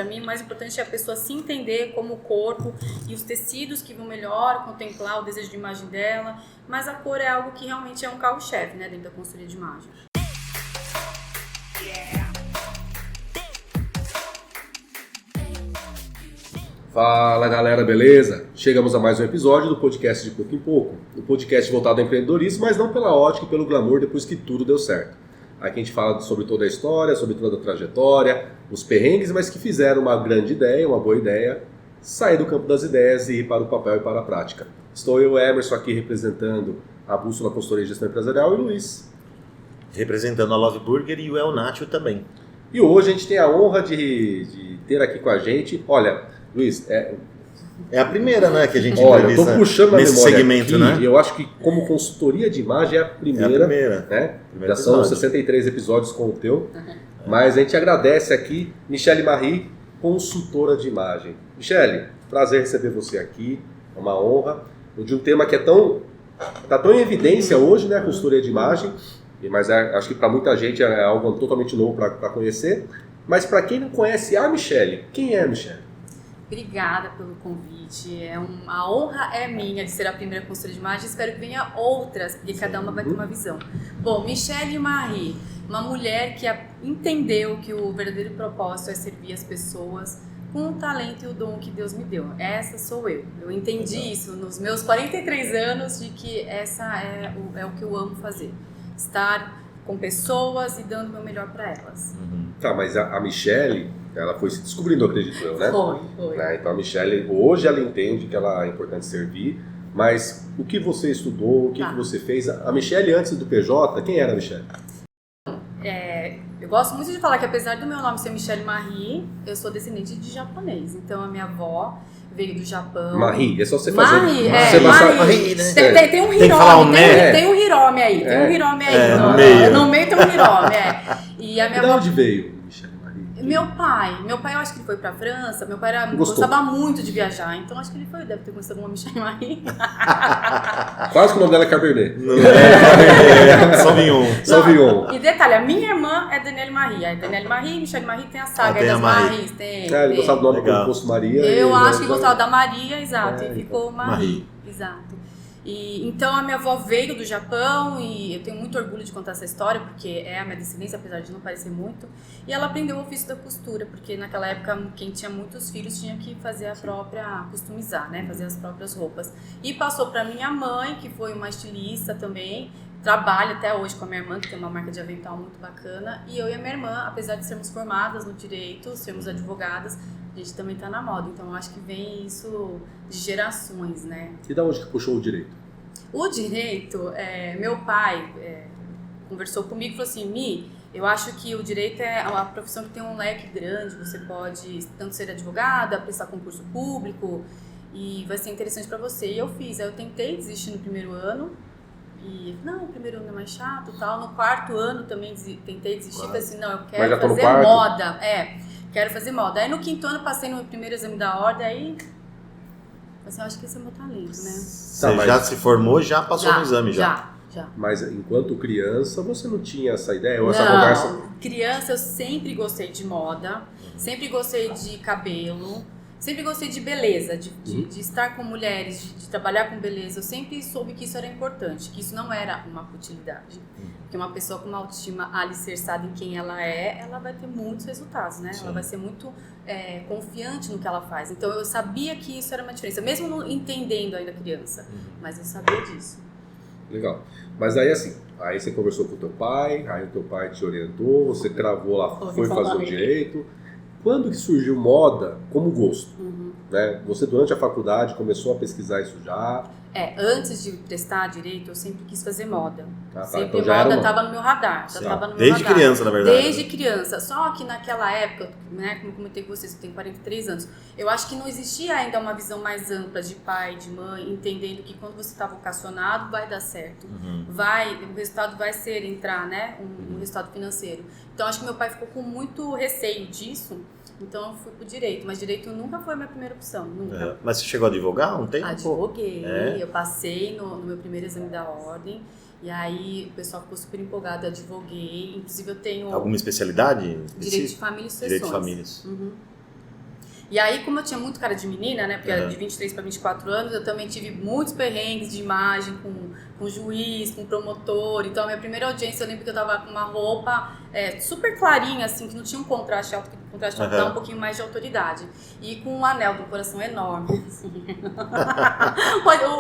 Para mim, o mais importante é a pessoa se entender como o corpo e os tecidos que vão melhor contemplar o desejo de imagem dela. Mas a cor é algo que realmente é um carro-chefe, né, dentro da consultoria de imagem. Fala galera, beleza? Chegamos a mais um episódio do podcast de Pouco em Pouco. Um podcast voltado ao empreendedorismo, mas não pela ótica e pelo glamour depois que tudo deu certo. Aqui a gente fala sobre toda a história, sobre toda a trajetória, os perrengues, mas que fizeram uma grande ideia, uma boa ideia, sair do campo das ideias e ir para o papel e para a prática. Estou eu, Emerson, aqui representando a Bússola Consultoria de Gestão Empresarial e o Luiz. Representando a Love Burger e o El Nacho também. E hoje a gente tem a honra de ter aqui com a gente, olha... Luiz, é a primeira, né, que a gente entrevista. Olha, estou puxando a nesse memória segmento, aqui, né? Eu acho que como consultoria de imagem é a primeira. Né? Já são 63 episódios com o teu. Mas a gente agradece aqui, Michelle Marie, consultora de imagem. Michelle, prazer receber você aqui, é uma honra. De um tema que está tão em evidência hoje, né, a consultoria de imagem, mas acho que para muita gente é algo totalmente novo para conhecer. Mas para quem não conhece a Michelle, quem é a Michelle? Obrigada pelo convite. A honra é minha de ser a primeira consultora de imagem. Espero que venha outras, porque cada uma vai ter uma visão. Bom, Michelle Marie, uma mulher que entendeu que o verdadeiro propósito é servir as pessoas com o talento e o dom que Deus me deu. Essa sou eu. Eu entendi isso nos meus 43 anos, de que essa é o que eu amo fazer. Estar com pessoas e dando o meu melhor para elas. Tá, mas a Michelle... Ela foi se descobrindo, acredito eu, né? Foi. Né? Então a Michelle, hoje ela entende que ela é importante servir, mas o que você estudou, o que você fez? A Michelle antes do PJ, quem era a Michelle? Eu gosto muito de falar que apesar do meu nome ser Michelle Marie, eu sou descendente de japonês. Então a minha avó veio do Japão. Marie, é só você fazer. Marie, né? Tem um Hiromi, tem um Hiromi aí. Tem um Hiromi aí. No meio tem um Hiromi, E a minha avó... De onde veio? Meu pai, eu acho que ele foi pra França. Meu pai gostava muito de viajar, então acho que ele deve ter conhecido uma Michelle Marie. Quase que o nome dela é Cabernet. Não é Sauvignon. E detalhe, a minha irmã é Danielle Marie. A Danielle Marie, Michelle Marie tem a saga das Maries. Ele gostava do nome do Posto Maria. Eu acho que gostava da Maria, exato, e ficou Marie. Exato. Então a minha avó veio do Japão e eu tenho muito orgulho de contar essa história porque é a minha descendência, apesar de não parecer muito. E ela aprendeu o ofício da costura, porque naquela época quem tinha muitos filhos tinha que fazer a própria, customizar, né, fazer as próprias roupas. E passou para minha mãe, que foi uma estilista também, trabalha até hoje com a minha irmã, que tem uma marca de avental muito bacana. E eu e a minha irmã, apesar de sermos formadas no direito, sermos advogadas, a gente também tá na moda, então eu acho que vem isso de gerações, né? E da onde que puxou o direito? O direito, meu pai conversou comigo e falou assim, Mi, eu acho que o direito é uma profissão que tem um leque grande, você pode tanto ser advogada, prestar concurso público e vai ser interessante para você. E eu fiz, aí eu tentei desistir no primeiro ano, e não, o primeiro ano é mais chato e tal, no quarto ano também tentei desistir, falei assim, não, eu quero fazer moda, quero fazer moda. Aí no quinto ano passei no meu primeiro exame da ordem, aí assim, eu acho que esse é o meu talento, né? Você já se formou, já passou no exame já. Mas enquanto criança, você não tinha essa ideia? Ou essa conversa? Criança eu sempre gostei de moda, sempre gostei de cabelo, sempre gostei de beleza, de estar com mulheres, de trabalhar com beleza. Eu sempre soube que isso era importante, que isso não era uma futilidade. Porque uma pessoa com uma autoestima alicerçada em quem ela é, ela vai ter muitos resultados, né? Sim. Ela vai ser muito confiante no que ela faz. Então eu sabia que isso era uma diferença, mesmo não entendendo ainda criança, mas eu sabia disso. Legal. Mas aí assim, aí você conversou com o teu pai, aí o teu pai te orientou, você cravou lá, foi fazer o direito. Quando que surgiu moda como gosto? Né? Você durante a faculdade começou a pesquisar isso já? Antes de prestar direito, eu sempre quis fazer moda. Sempre então moda estava no meu radar. Desde criança, na verdade. Desde criança. Só que naquela época, né, como eu comentei com vocês, eu tenho 43 anos, eu acho que não existia ainda uma visão mais ampla de pai, de mãe, entendendo que quando você está vocacionado, vai dar certo. O resultado vai ser entrar, né, um resultado financeiro. Então, acho que meu pai ficou com muito receio disso. Então eu fui pro direito, mas direito nunca foi a minha primeira opção, nunca. Mas você chegou a advogar um tempo? Advoguei, eu passei no meu primeiro exame da ordem, e aí o pessoal ficou super empolgado, eu advoguei, inclusive eu tenho... Alguma especialidade? Direito de família e sucessões. Direito de famílias. E aí, como eu tinha muito cara de menina, né? Porque era de 23 para 24 anos, eu também tive muitos perrengues de imagem com juiz, com promotor. Então, a minha primeira audiência, eu lembro que eu tava com uma roupa super clarinha, assim, que não tinha um contraste alto, que o contraste alto dá um pouquinho mais de autoridade. E com um anel do coração enorme, assim.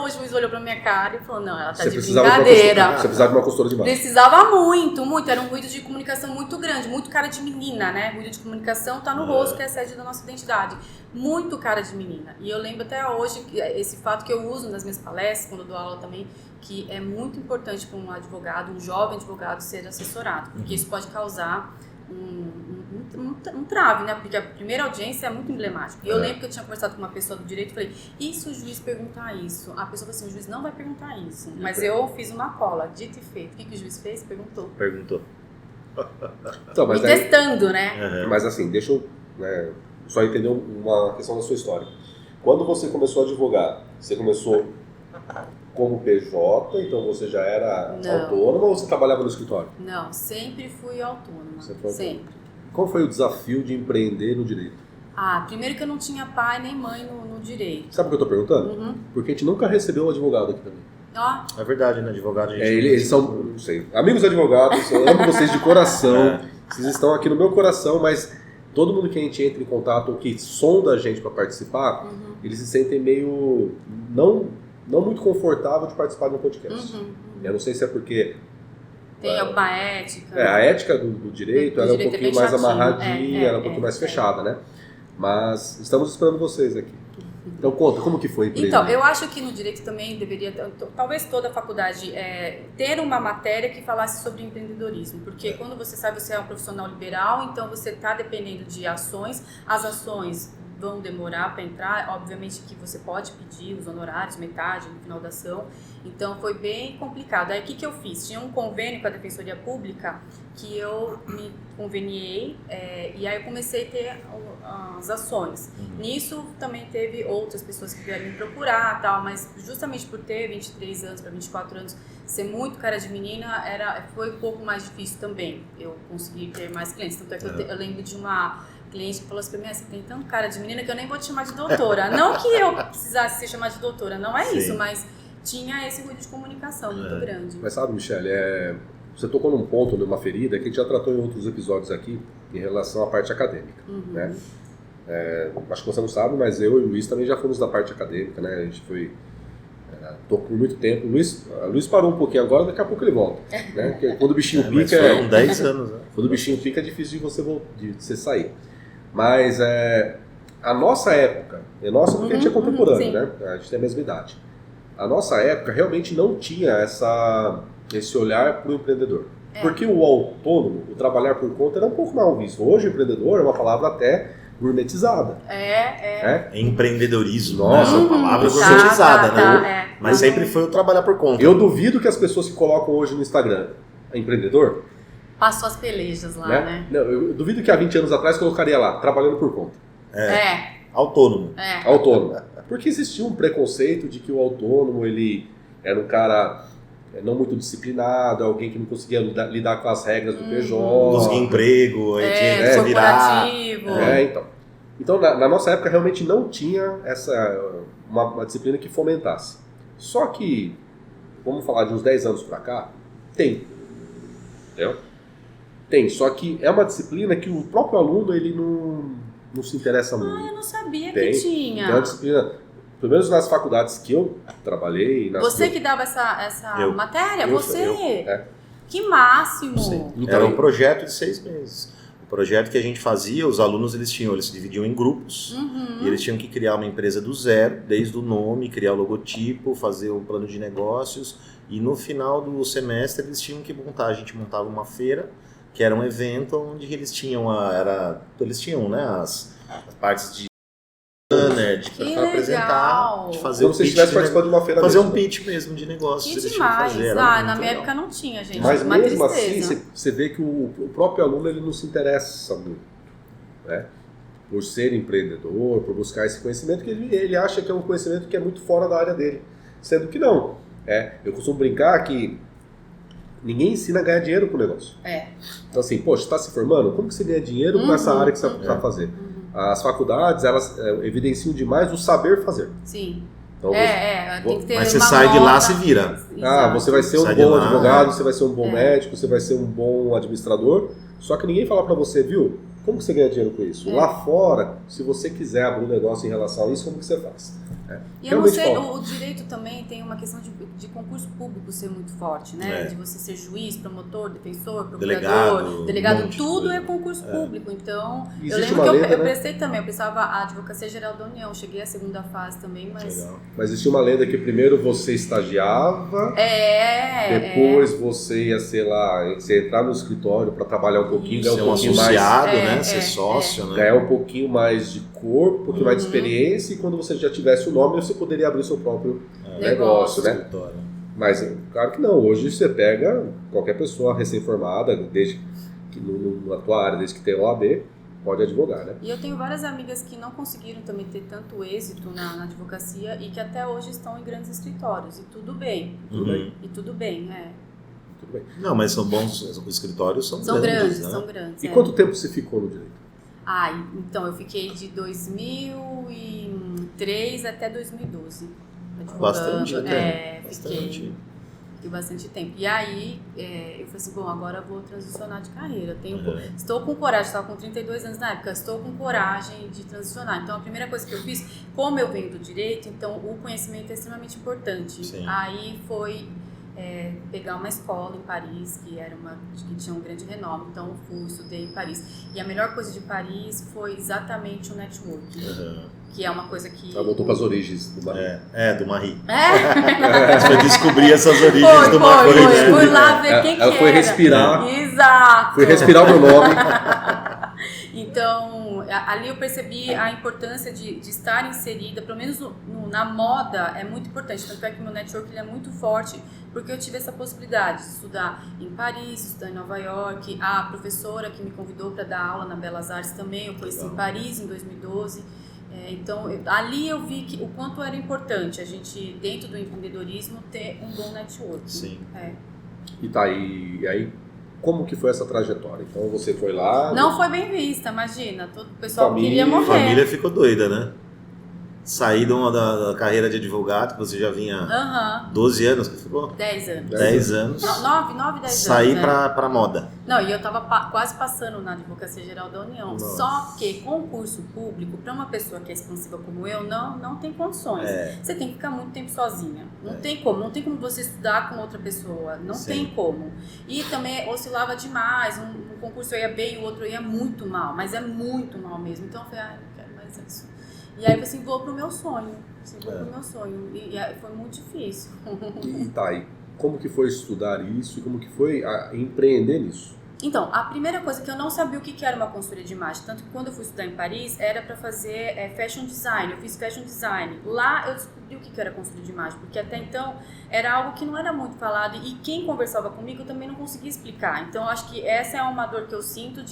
O juiz olhou pra minha cara e falou, não, ela tá de brincadeira. Você precisava de uma consultora de imagem. Precisava muito. Era um ruído de comunicação muito grande, muito cara de menina, né? Ruído de comunicação tá no rosto, que é a sede da nossa identidade. Muito cara de menina. E eu lembro até hoje esse fato que eu uso nas minhas palestras, quando eu dou aula também, que é muito importante para um advogado, um jovem advogado, ser assessorado. Porque isso pode causar um trave, né? Porque a primeira audiência é muito emblemática. E eu lembro que eu tinha conversado com uma pessoa do direito e falei, e se o juiz perguntar isso? A pessoa falou assim, o juiz não vai perguntar isso. Mas eu fiz uma cola, dito e feito. O que o juiz fez? Perguntou. Então, mas me testando, né? Mas assim, deixa eu só entender uma questão da sua história. Quando você começou a advogar, você começou como PJ, então você já era autônoma ou você trabalhava no escritório? Não, sempre fui autônoma. Sempre. Qual foi o desafio de empreender no direito? Primeiro que eu não tinha pai nem mãe no direito. Sabe o que eu tô perguntando? Porque a gente nunca recebeu um advogado aqui também. É verdade, né? Advogado a gente eles são, não sei, amigos advogados, eu amo vocês de coração. Vocês estão aqui no meu coração, mas todo mundo que a gente entra em contato ou que sonda a gente para participar, eles se sentem meio não muito confortável de participar de um podcast. Eu não sei se é porque tem alguma ética. A ética do direito ela é um pouquinho mais amarradinha, ela é um pouquinho mais fechada, né? Mas estamos esperando vocês aqui. Então conta, como que foi empreender? Então, eu acho que no direito também deveria, talvez toda a faculdade, ter uma matéria que falasse sobre empreendedorismo, porque quando você sai, você é um profissional liberal, então você está dependendo de ações, as ações vão demorar para entrar, obviamente que você pode pedir os honorários, metade no final da ação, então foi bem complicado. Aí o que eu fiz? Tinha um convênio com a Defensoria Pública que eu me conveniei e aí eu comecei a ter as ações. Nisso também teve outras pessoas que vieram me procurar, tal, mas justamente por ter 23 anos para 24 anos, ser muito cara de menina, foi um pouco mais difícil também eu conseguir ter mais clientes. Tanto é que eu lembro de uma cliente que falou assim pra mim, você tem tanto cara de menina que eu nem vou te chamar de doutora. Não que eu precisasse ser chamada de doutora, não é isso, mas tinha esse ruído de comunicação muito grande. Mas sabe, Michele, você tocou num ponto, numa ferida, que a gente já tratou em outros episódios aqui, em relação à parte acadêmica, né? Acho que você não sabe, mas eu e o Luiz também já fomos da parte acadêmica, né? A gente foi... Tô por muito tempo. O Luiz parou um pouquinho agora, daqui a pouco ele volta. Né? Porque quando o bichinho pica... Foram 10 anos, né? Quando o bichinho pica é difícil de você sair. Mas a nossa época, porque a gente é contemporâneo, né? A gente tem a mesma idade. A nossa época realmente não tinha esse olhar para o empreendedor. Porque o autônomo, o trabalhar por conta, era um pouco mal visto. Hoje o empreendedor é uma palavra até gourmetizada. Empreendedorismo. Nossa, a palavra gourmetizada, né? Mas sempre foi o trabalhar por conta. Eu duvido que as pessoas que colocam hoje no Instagram empreendedor... Passou as pelejas lá, né? Não, eu duvido que há 20 anos atrás colocaria lá, trabalhando por conta. Autônomo. Autônomo. Porque existia um preconceito de que o autônomo, ele era um cara não muito disciplinado, alguém que não conseguia lidar com as regras do PJ. Conseguia emprego, corporativo. Então, na nossa época, realmente não tinha uma disciplina que fomentasse. Só que, vamos falar de uns 10 anos pra cá, tem. Entendeu? Tem, só que é uma disciplina que o próprio aluno ele não se interessa muito. Eu não sabia que tinha. É uma disciplina, pelo menos nas faculdades que eu trabalhei... Você que dava essa matéria? Você? Eu. Que máximo! Então, era um projeto de 6 meses. O projeto que a gente fazia, os alunos eles se dividiam em grupos e eles tinham que criar uma empresa do zero, desde o nome, criar o logotipo, fazer o plano de negócios e no final do semestre eles tinham que montar, a gente montava uma feira, que era um evento onde eles tinham as partes de banner, para apresentar, de fazer como se estivesse participando de uma feira fazer mesmo. um pitch mesmo de negócios. Que demais! Na minha época não tinha, gente. Mas uma mesmo tristeza. assim, você vê que o próprio aluno ele não se interessa muito, né? Por ser empreendedor, por buscar esse conhecimento, que ele acha que é um conhecimento que é muito fora da área dele. Sendo que não. Eu costumo brincar que ninguém ensina a ganhar dinheiro com o negócio. Então assim, poxa, você está se formando? Como que você ganha dinheiro com essa área que você vai fazer? As faculdades, elas evidenciam demais o saber fazer. Sim. Então, tem que ter mas você sai de lá, se vira. Você vai ser um bom advogado, você vai ser um bom médico, você vai ser um bom administrador, só que ninguém fala pra você, viu, como que você ganha dinheiro com isso? Lá fora, se você quiser abrir um negócio em relação a isso, como que você faz? E eu não sei, o direito também tem uma questão de concurso público ser muito forte, né? De você ser juiz, promotor, defensor, procurador, delegado, tudo é concurso público. Então, existe eu lembro que eu lenda, prestei também, eu prestava a Advocacia Geral da União, cheguei à segunda fase também, mas... Legal. Mas existia uma lenda que primeiro você estagiava, depois você ia, sei lá, você entrar no escritório para trabalhar um pouquinho, ganhar um pouquinho associado, mais... né? Ser sócio, né? Ganhar um pouquinho mais de corpo, um pouquinho mais de experiência, e quando você já tivesse o nome, você poderia abrir seu próprio negócio, né? Mas, claro que não. Hoje você pega qualquer pessoa recém-formada, desde que na tua área, desde que tem OAB, pode advogar, né? E eu tenho várias amigas que não conseguiram também ter tanto êxito na advocacia e que até hoje estão em grandes escritórios. E tudo bem. E tudo bem, Tudo bem. Não, mas são bons, os escritórios são grandes, né? São grandes. E quanto tempo você ficou no direito? Então, eu fiquei de 2003 até 2012. Bastante, Fiquei bastante tempo. E aí, eu falei assim, bom, agora eu vou transicionar de carreira. Estou com coragem, estava com 32 anos na época, estou com coragem de transicionar. Então, a primeira coisa que eu fiz, como eu venho do direito, então o conhecimento é extremamente importante. Sim. Aí foi... pegar uma escola em Paris, que tinha um grande renome, então eu estudei em Paris. E a melhor coisa de Paris foi exatamente o network, que é uma coisa que... Ela voltou para as origens do Marie. Do Marie. Você foi descobrir essas origens do Marie. Fui lá ver quem que era. Ela foi respirar. Exato. Foi respirar o meu nome. Então, ali eu percebi a importância de estar inserida, pelo menos na moda é muito importante, tanto é que o meu network ele é muito forte, porque eu tive essa possibilidade de estudar em Paris, estudar em Nova York, a professora que me convidou para dar aula na Belas Artes também, eu conheci em Paris em 2012, então ali eu vi o quanto era importante a gente, dentro do empreendedorismo, ter um bom network. Sim. E aí, como que foi essa trajetória? Então você foi lá... Não foi bem vista, imagina, todo o pessoal queria morrer. A família ficou doida, né? Saí da carreira de advogado, que você já vinha 12 anos, que ficou? 10 anos. 10 anos. 9, 10 Saí anos. pra moda. Não, e eu tava quase passando na Advocacia Geral da União. Nossa. Só que concurso público, para uma pessoa que é expansiva como eu, não tem condições. Você tem que ficar muito tempo sozinha. Não tem como você estudar com outra pessoa. Não tem como. E também oscilava demais. Um concurso eu ia bem, o outro eu ia muito mal. Mas é muito mal mesmo. Então eu falei, não quero mais isso. E aí eu falei assim, vou pro meu sonho. E foi muito difícil. E como que foi estudar isso e como que foi empreender nisso? Então, a primeira coisa que eu não sabia o que era uma consultoria de imagem, tanto que quando eu fui estudar em Paris, era para fazer fashion design, eu fiz fashion design. Lá eu descobri o que era consultoria de imagem, porque até então era algo que não era muito falado e quem conversava comigo eu também não conseguia explicar. Então, eu acho que essa é uma dor que eu sinto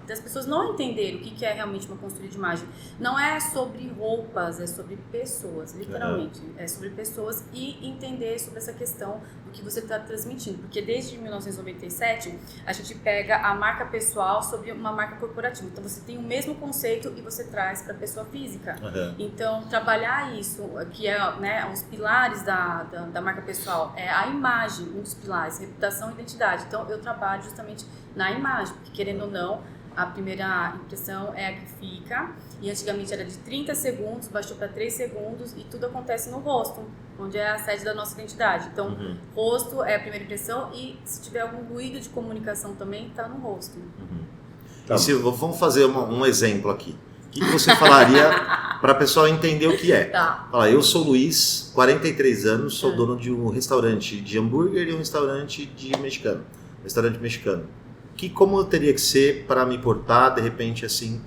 das pessoas não entenderem o que é realmente uma consultoria de imagem. Não é sobre roupas, é sobre pessoas, literalmente. É sobre pessoas e entender sobre essa questão do que você está transmitindo. Porque desde 1997, a gente pega a marca pessoal sobre uma marca corporativa. Então, você tem o mesmo conceito e você traz para a pessoa física. Então, trabalhar isso, que é os pilares da marca pessoal, é a imagem, um dos pilares, reputação e identidade. Então, eu trabalho justamente na imagem, porque querendo ou não, a primeira impressão é a que fica, e antigamente era de 30 segundos, baixou para 3 segundos e tudo acontece no rosto, onde é a sede da nossa identidade. Então, rosto é a primeira impressão e se tiver algum ruído de comunicação também, está no rosto. E vamos fazer um exemplo aqui. O que você falaria para a pessoa entender o que é? Fala, eu sou Luiz, 43 anos, sou dono de um restaurante de hambúrguer e um restaurante mexicano. Como eu teria que ser para me portar, de repente, assim,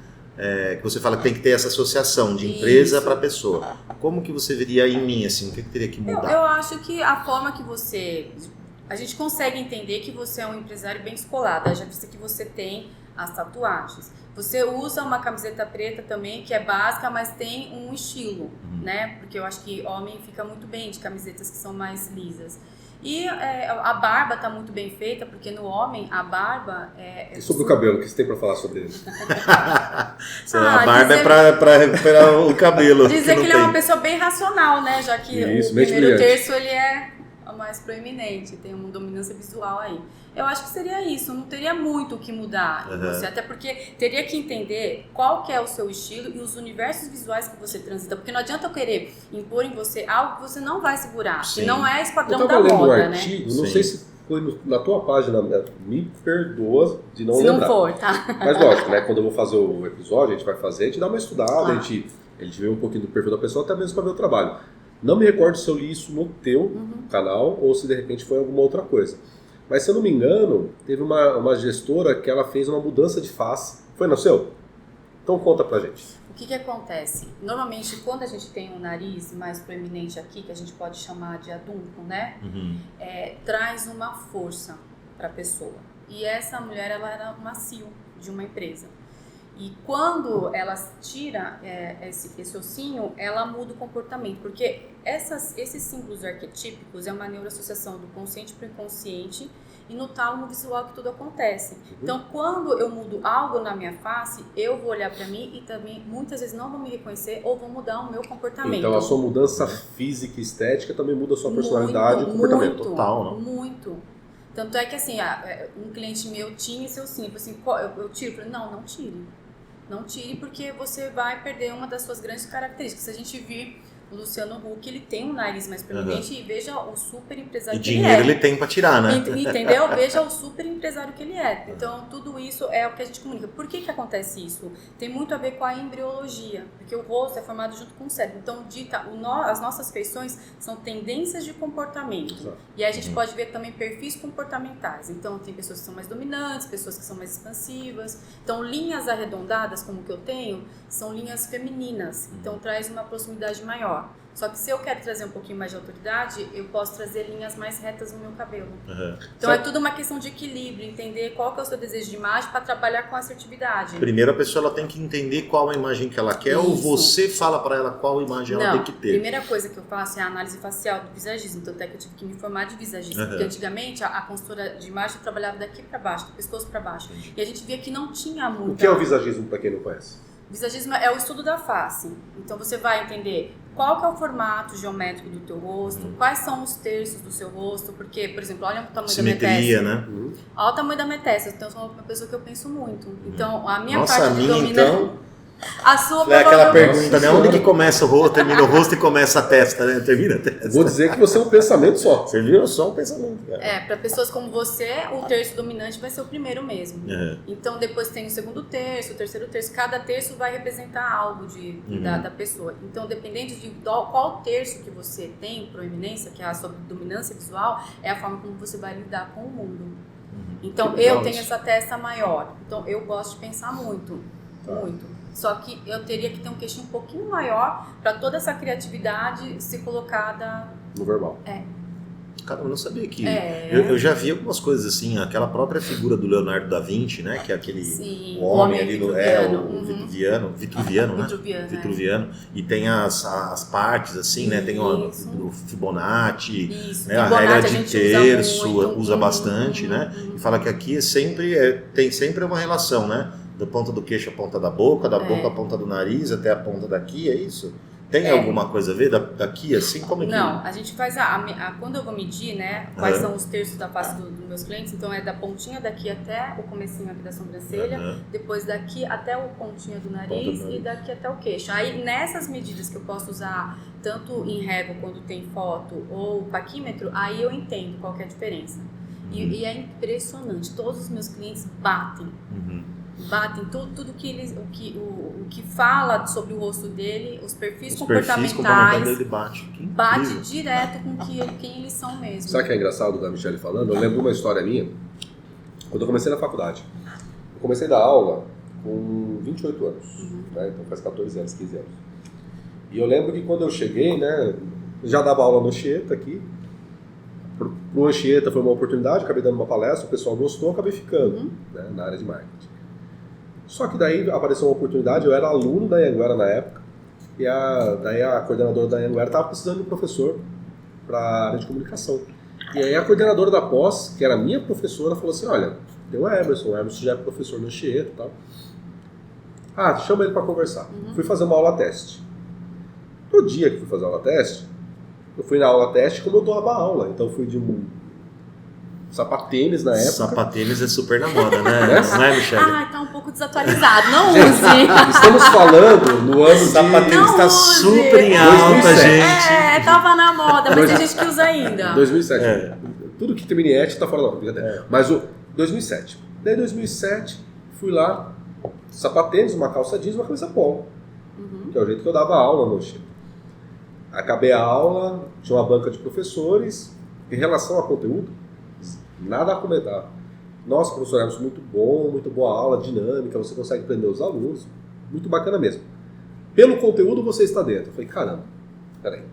que você fala que tem que ter essa associação de empresa para pessoa. Como que você veria em mim, assim, o que teria que mudar? Eu acho que a forma que a gente consegue entender que você é um empresário bem descolado, já visto que você tem as tatuagens. Você usa uma camiseta preta também, que é básica, mas tem um estilo, né? Porque eu acho que homem fica muito bem de camisetas que são mais lisas. E a barba está muito bem feita, porque no homem a barba E sobre o cabelo, o que você tem para falar sobre ele? A barba é para recuperar o cabelo. Dizer que ele é uma pessoa bem racional, né? Já que Isso, o primeiro brilhante. terço ele é o mais proeminente, tem uma dominância visual aí. Eu acho que seria isso, não teria muito o que mudar em você, até porque teria que entender qual que é o seu estilo e os universos visuais que você transita, porque não adianta eu querer impor em você algo que você não vai segurar, que não é esse padrão da moda, né? Artigo, não sei se foi na tua página, me perdoa de não se lembrar. Se não for, tá? Mas lógico, né, quando eu vou fazer o episódio, a gente vai fazer, a gente dá uma estudada, a gente vê um pouquinho do perfil da pessoa, até mesmo para ver o trabalho. Não me recordo se eu li isso no teu canal ou se de repente foi alguma outra coisa. Mas se eu não me engano, teve uma gestora que ela fez uma mudança de face. Foi no seu? Então conta pra gente. O que acontece? Normalmente, quando a gente tem um nariz mais proeminente aqui, que a gente pode chamar de adunco, né? Traz uma força pra pessoa. E essa mulher, ela era uma CEO de uma empresa. E quando ela tira esse ossinho, ela muda o comportamento. Porque esses símbolos arquetípicos é uma neuroassociação do consciente para o inconsciente e no tálamo visual que tudo acontece. Então, quando eu mudo algo na minha face, eu vou olhar para mim e também muitas vezes não vou me reconhecer ou vou mudar o meu comportamento. Então, a sua mudança física e estética também muda a sua personalidade e comportamento. Total, não? Muito. Tanto é que, assim, um cliente meu tinha esse ossinho. Assim, eu tiro? Eu falei, não tire. Não tire, porque você vai perder uma das suas grandes características. Se a gente vir o Luciano Huck, ele tem um nariz mais proeminente e veja o super empresário que ele é. E dinheiro ele tem para tirar, né? Entendeu? Veja o super empresário que ele é. Então, tudo isso é o que a gente comunica. Por que acontece isso? Tem muito a ver com a embriologia, porque o rosto é formado junto com o cérebro. Então, as nossas feições são tendências de comportamento. Exato. E aí a gente pode ver também perfis comportamentais. Então, tem pessoas que são mais dominantes, pessoas que são mais expansivas. Então, linhas arredondadas, como o que eu tenho, são linhas femininas. Então, traz uma proximidade maior. Só que se eu quero trazer um pouquinho mais de autoridade, eu posso trazer linhas mais retas no meu cabelo. Então é tudo uma questão de equilíbrio, entender qual que é o seu desejo de imagem para trabalhar com assertividade. Primeiro a pessoa ela tem que entender qual a imagem que ela quer. Isso. Ou você fala para ela qual imagem ela tem que ter. A primeira coisa que eu faço é a análise facial do visagismo. Então até que eu tive que me formar de visagismo. Porque antigamente a consultora de imagem trabalhava daqui para baixo, do pescoço para baixo. E a gente via que não tinha muito. O que é o visagismo para quem não conhece? Visagismo é o estudo da face. Então você vai entender qual que é o formato geométrico do teu rosto, quais são os terços do seu rosto, porque, por exemplo, olha o tamanho simetria, da minha testa. Né? Olha o tamanho da minha testa. Então, eu sou uma pessoa que eu penso muito. Então, a minha Nossa, parte de dominante... A sua é aquela pergunta, né? Onde que começa o rosto, termina o rosto e começa a testa, né? Termina a testa. Vou dizer que você é um pensamento só. Você viu? Só um pensamento, cara. Para pessoas como você, o terço dominante vai ser o primeiro mesmo. Então, depois tem o segundo terço, o terceiro terço. Cada terço vai representar algo da pessoa. Então, dependendo de qual terço que você tem, proeminência, que é a sua dominância visual, é a forma como você vai lidar com o mundo. Então, eu tenho essa testa maior. Então, eu gosto de pensar muito. Muito. Só que eu teria que ter um queixinho um pouquinho maior para toda essa criatividade ser colocada no verbal. Cara, eu não sabia que... Eu já vi algumas coisas assim, aquela própria figura do Leonardo da Vinci, né? Que é aquele homem ali do... o Vitruviano, né? Vitruviano. E tem as partes assim, né? Tem o Fibonacci, né? A regra de terço, usa bastante, né? E fala que aqui tem sempre uma relação, né? Da ponta do queixo à ponta da boca à ponta do nariz, até a ponta daqui, é isso? Tem alguma coisa a ver daqui, assim? Como é que... Não, a gente faz quando eu vou medir, né, quais são os terços da face dos meus clientes, então é da pontinha daqui até o comecinho aqui da sobrancelha, depois daqui até o pontinho do nariz e daqui até o queixo. Aí nessas medidas que eu posso usar, tanto em régua quando tem foto ou paquímetro, aí eu entendo qual que é a diferença. E é impressionante, todos os meus clientes batem tudo o que fala sobre o rosto dele, os perfis comportamentais dele bate direto com quem eles são mesmo. Sabe o que é engraçado da Michelle falando? Eu lembro de uma história minha, quando eu comecei na faculdade. Eu comecei a dar aula com 28 anos, né? Então faz 14 anos, 15 anos. E eu lembro que quando eu cheguei, né, já dava aula no Anchieta aqui. Pro Anchieta foi uma oportunidade, acabei dando uma palestra, o pessoal gostou, acabei ficando né, na área de marketing. Só que daí apareceu uma oportunidade, eu era aluno da Anhanguera na época, e daí a coordenadora da Anhanguera estava precisando de um professor para a área de comunicação. E aí a coordenadora da pós, que era minha professora, falou assim, olha, tem o Emerson já é professor no Anchieta e tal. Chama ele para conversar. Fui fazer uma aula teste. No dia que fui fazer a aula teste, eu fui na aula teste como eu dava aula. Então eu fui de sapatênis na época. Sapatênis é super na moda, né? Não é, Michele? Tá um pouco desatualizado. Não use. Estamos falando no ano de... Sapatênis está super em alta, gente. Tava na moda, mas tem gente que usa ainda. 2007. Tudo que termina em et tá fora da moda. Mas o 2007. Daí 2007, fui lá, sapatênis, uma calça jeans, uma camisa polo. Que é o jeito que eu dava aula no Chico. Acabei a aula, tinha uma banca de professores. Em relação a conteúdo, nada a comentar. Nossa, professor Emerson, muito bom, muito boa aula, dinâmica, você consegue prender os alunos. Muito bacana mesmo. Pelo conteúdo você está dentro. Eu falei, caramba, peraí.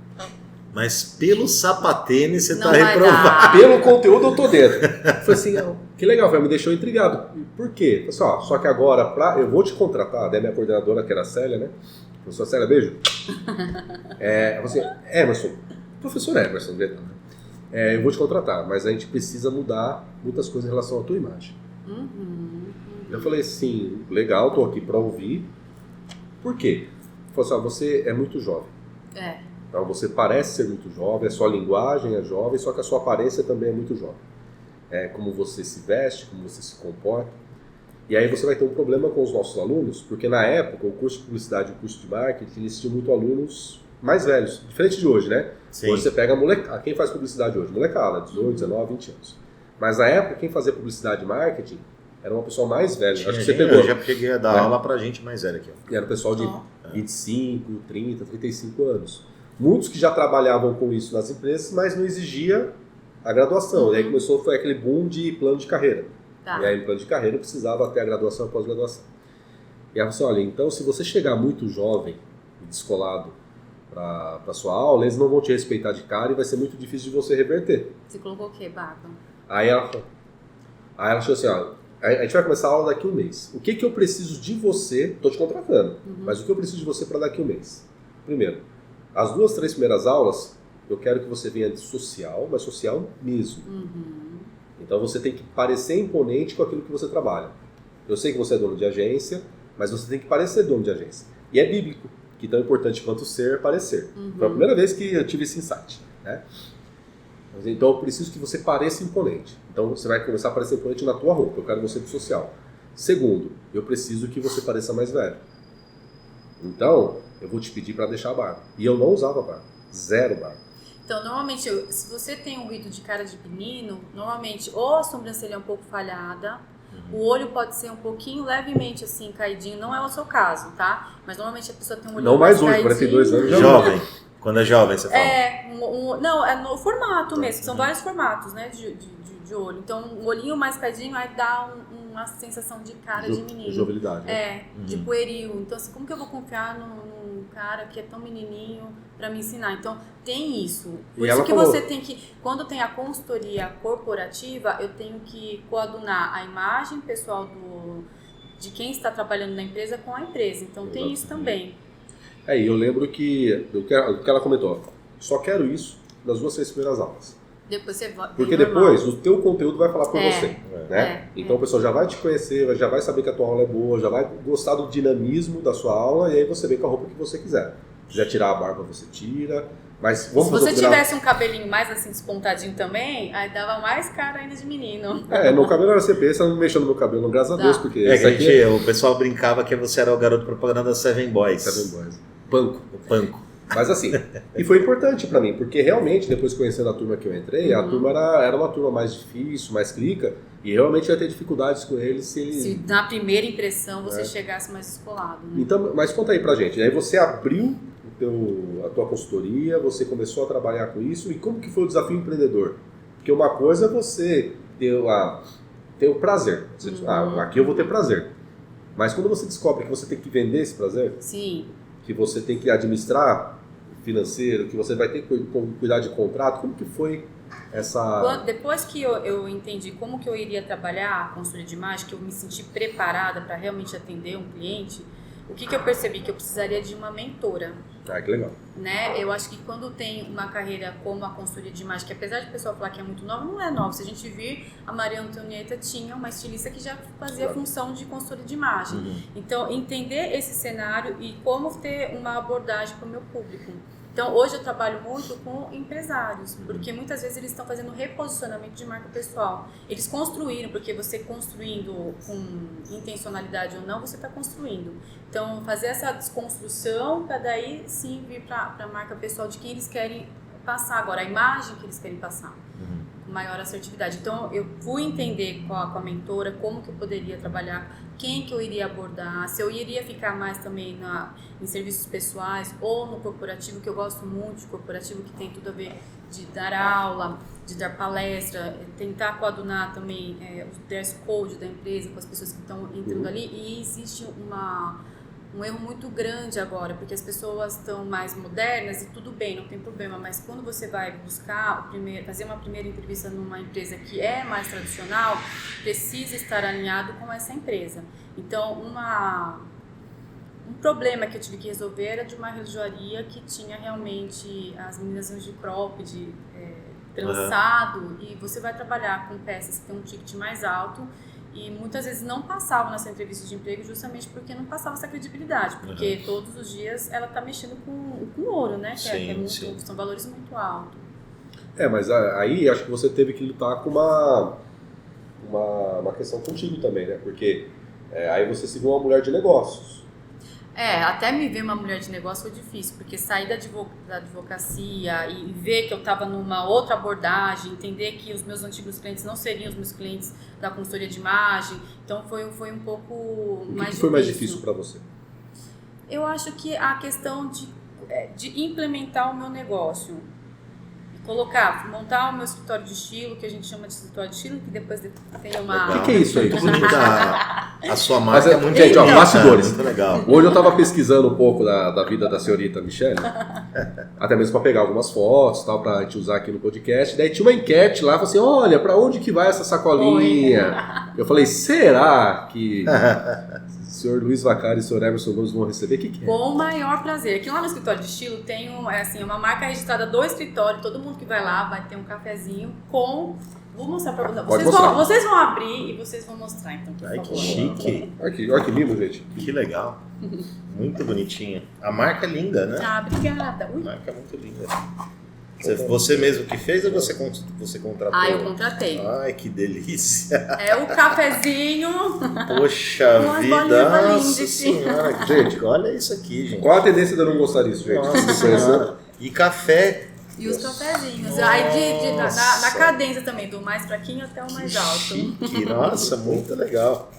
Mas pelo sapatênis você está reprovado. Pelo conteúdo eu tô dentro. Eu falei assim, que legal, me deixou intrigado. Por quê? Eu falei assim, só que agora eu vou te contratar, daí minha coordenadora, que era a Célia, né? Professora Célia, beijo. Eu falei assim, Emerson, professor Emerson, eu vou te contratar, mas a gente precisa mudar muitas coisas em relação à tua imagem. Eu falei assim, legal, tô aqui para ouvir. Por quê? Ele falou assim, você é muito jovem. Então você parece ser muito jovem, a sua linguagem é jovem, só que a sua aparência também é muito jovem. Como você se veste, como você se comporta. E aí você vai ter um problema com os nossos alunos, porque na época o curso de publicidade e o curso de marketing, eles tinham muito alunos mais velhos, diferente de hoje, né? Sim. Hoje você pega quem faz publicidade hoje? Molecada, 18, 19, 20 anos. Mas na época, quem fazia publicidade e marketing era uma pessoa mais velha. Acho que você pegou. Eu já peguei a dar aula pra gente mais velha aqui. E era um pessoal de 25, 30, 35 anos. Muitos que já trabalhavam com isso nas empresas, mas não exigia a graduação. E aí foi aquele boom de plano de carreira. E aí, no plano de carreira, precisava ter a graduação e a pós-graduação. E ela falou assim, olha, então se você chegar muito jovem e descolado para sua aula, eles não vão te respeitar de cara e vai ser muito difícil de você reverter. Você colocou o quê, Barba? Aí ela achou assim, a gente vai começar a aula daqui a um mês. O que eu preciso de você, estou te contratando, mas o que eu preciso de você para daqui a um mês? Primeiro, as 2, 3 primeiras aulas, eu quero que você venha de social, mas social mesmo. Então você tem que parecer imponente com aquilo que você trabalha. Eu sei que você é dono de agência, mas você tem que parecer dono de agência. E é bíblico, que tão importante quanto ser é parecer. Foi a primeira vez que eu tive esse insight, né? Então eu preciso que você pareça imponente. Então você vai começar a parecer imponente na tua roupa. Eu quero você do social. Segundo, eu preciso que você pareça mais velho. Então eu vou te pedir para deixar a barba. E eu não usava barba. Zero barba. Então, normalmente, se você tem um ruído de cara de menino, normalmente ou a sobrancelha é um pouco falhada, o olho pode ser um pouquinho levemente assim, caidinho. Não é o seu caso, tá? Mas normalmente a pessoa tem um olho não mais hoje, caidinho. 42 anos já. Jovem. Quando é jovem, você fala? Não, é no formato mesmo. São vários formatos, né, de olho. Então, um olhinho mais caidinho aí dá uma sensação de cara de menino. Jovialidade. Né? De pueril. Então, assim, como que eu vou confiar num cara que é tão menininho pra me ensinar? Então, tem isso. Por isso que você tem que... Quando tem a consultoria corporativa, eu tenho que coadunar a imagem pessoal de quem está trabalhando na empresa com a empresa. Então, tem isso também. E eu lembro que o que ela comentou, só quero isso nas 2, 3 primeiras aulas. Depois você porque depois o teu conteúdo vai falar por você, né? Então o pessoal já vai te conhecer, já vai saber que a tua aula é boa, já vai gostar do dinamismo da sua aula e aí você vem com a roupa que você quiser. Se quiser tirar a barba, você tira. Mas se você tivesse um cabelinho mais assim despontadinho também, aí dava mais cara ainda de menino. Meu cabelo era CP, você não mexeu no meu cabelo, graças a Deus, porque o pessoal brincava que você era o garoto propaganda da Seven Boys. Panko. Mas assim, e foi importante pra mim, porque realmente, depois conhecendo a turma que eu entrei, a turma era uma turma mais difícil, mais clica, e realmente ia ter dificuldades com eles se na primeira impressão você chegasse mais descolado. Né? Então, mas conta aí pra gente, aí você abriu a tua consultoria, você começou a trabalhar com isso, e como que foi o desafio empreendedor? Porque uma coisa é você ter o prazer, você diz, aqui eu vou ter prazer, mas quando você descobre que você tem que vender esse prazer, sim, que você tem que administrar financeiro, que você vai ter que cuidar de contrato, como que foi essa... Depois que eu entendi como que eu iria trabalhar a consultoria de imagem, que eu me senti preparada para realmente atender um cliente, o que eu percebi? Que eu precisaria de uma mentora. Ah, que legal. Né? Eu acho que quando tem uma carreira como a consultoria de imagem, que apesar de o pessoal falar que é muito nova, não é nova. Se a gente vir, a Maria Antonieta tinha uma estilista que já fazia a função de consultoria de imagem. Então, entender esse cenário e como ter uma abordagem para o meu público. Então, hoje eu trabalho muito com empresários, porque muitas vezes eles estão fazendo reposicionamento de marca pessoal. Eles construíram, porque você construindo com intencionalidade ou não, você está construindo. Então, fazer essa desconstrução para daí sim vir para a marca pessoal de quem eles querem passar agora, a imagem que eles querem passar. Com maior assertividade. Então, eu fui entender com a mentora como que eu poderia trabalhar, quem que eu iria abordar, se eu iria ficar mais também em serviços pessoais ou no corporativo, que eu gosto muito de corporativo, que tem tudo a ver de dar aula, de dar palestra, tentar coadunar também o dress code da empresa com as pessoas que estão entrando ali. E existe um erro muito grande agora, porque as pessoas estão mais modernas e tudo bem, não tem problema, mas quando você vai buscar fazer uma primeira entrevista numa empresa que é mais tradicional, precisa estar alinhado com essa empresa. Então, um problema que eu tive que resolver era de uma relojoaria que tinha realmente as meninas de cropped, trançado, e você vai trabalhar com peças que têm um ticket mais alto, e muitas vezes não passavam nessa entrevista de emprego justamente porque não passava essa credibilidade, porque todos os dias ela está mexendo com ouro, né? São valores muito altos. Mas aí acho que você teve que lutar com uma questão contigo também, né? Porque aí você se viu uma mulher de negócios. Até me ver uma mulher de negócio foi difícil, porque sair da advocacia e ver que eu estava numa outra abordagem, entender que os meus antigos clientes não seriam os meus clientes da consultoria de imagem, então foi um pouco mais difícil. O que foi mais difícil para você? Eu acho que a questão de implementar o meu negócio. Montar o meu escritório de estilo, que a gente chama de escritório de estilo, que depois tem uma... O que é isso aí? A sua marca é muito gente, bastidores. Muito legal. Hoje eu estava pesquisando um pouco da vida da senhorita Michele, até mesmo para pegar algumas fotos, tal, para a gente usar aqui no podcast. Daí tinha uma enquete lá, falou assim, olha, para onde que vai essa sacolinha? Eu falei, será que o senhor Luiz Vacari e o senhor Emerson Gomes vão receber? O que é? Com o maior prazer. Aqui lá no escritório de estilo tem uma marca registrada do escritório, todo mundo que vai lá vai ter um cafezinho com... Vou mostrar pra vocês. Vocês vão abrir e vocês vão mostrar, então, por favor. Que chique. Olha que lindo, gente. Que legal. Muito bonitinha. A marca é linda, né? Obrigada. A marca é muito linda. Você mesmo que fez ou você contratou? Eu contratei. Ai, que delícia. É o cafezinho. Poxa vida. Nossa senhora. Gente, olha isso aqui, gente. Qual a tendência de eu não gostar disso, gente? Nossa senhora. E café. E os cafezinhos. Aí na cadência também, do mais fraquinho até o mais alto. Chique. Nossa, muito legal.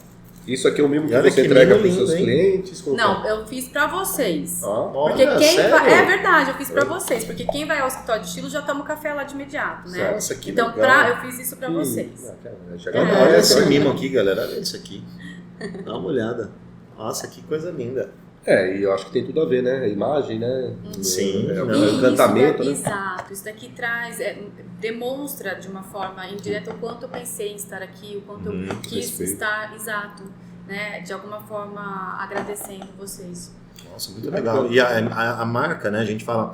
Isso aqui é o mimo que você entrega para os seus clientes? Não, eu fiz para vocês. Porque É verdade, eu fiz para vocês. Porque quem vai ao escritório de estilo já toma o café lá de imediato, né? Nossa, que então, legal. eu fiz isso para vocês. Olha esse mimo aqui, galera. Olha isso aqui. Dá uma olhada. Nossa, que coisa linda. E eu acho que tem tudo a ver, né? A imagem, né? Sim. O encantamento, né? Exato. Isso daqui demonstra de uma forma indireta o quanto eu pensei em estar aqui, o quanto eu quis estar, exato, né? De alguma forma agradecendo vocês. Nossa, muito legal. E a marca, né, a gente fala,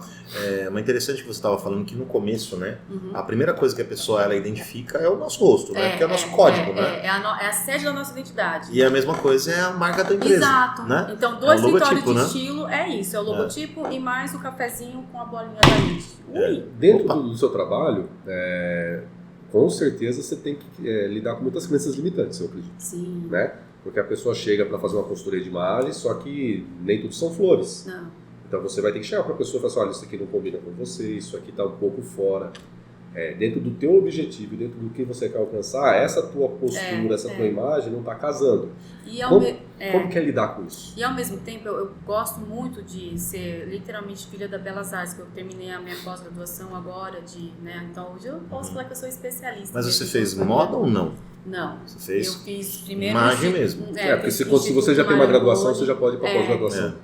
uma interessante que você estava falando que no começo, né, a primeira coisa que a pessoa ela identifica é o nosso rosto, né, que é o nosso código, né. É a sede da nossa identidade. E a mesma coisa é a marca da empresa. Exato. Né? Então, do escritório de estilo é isso, é o logotipo e mais o cafezinho com a bolinha da lente. Dentro do seu trabalho, com certeza você tem que lidar com muitas crenças limitantes, eu acredito. Sim. Né? Porque a pessoa chega para fazer uma consultoria de imagem, só que nem tudo são flores. Não. Então você vai ter que chegar para a pessoa e falar assim, olha, isso aqui não combina com você, isso aqui está um pouco fora. Dentro do teu objetivo, dentro do que você quer alcançar, essa tua postura, essa tua imagem não está casando. Como que é lidar com isso? E ao mesmo tempo, eu gosto muito de ser literalmente filha da Belas Artes, que eu terminei a minha pós-graduação agora, né? Então hoje eu posso falar que eu sou especialista. Mas você fez moda ou não? Não. Você fez? Eu fiz primeiro... Imagem mesmo. Porque se você já tem uma graduação, você já pode ir para pós-graduação.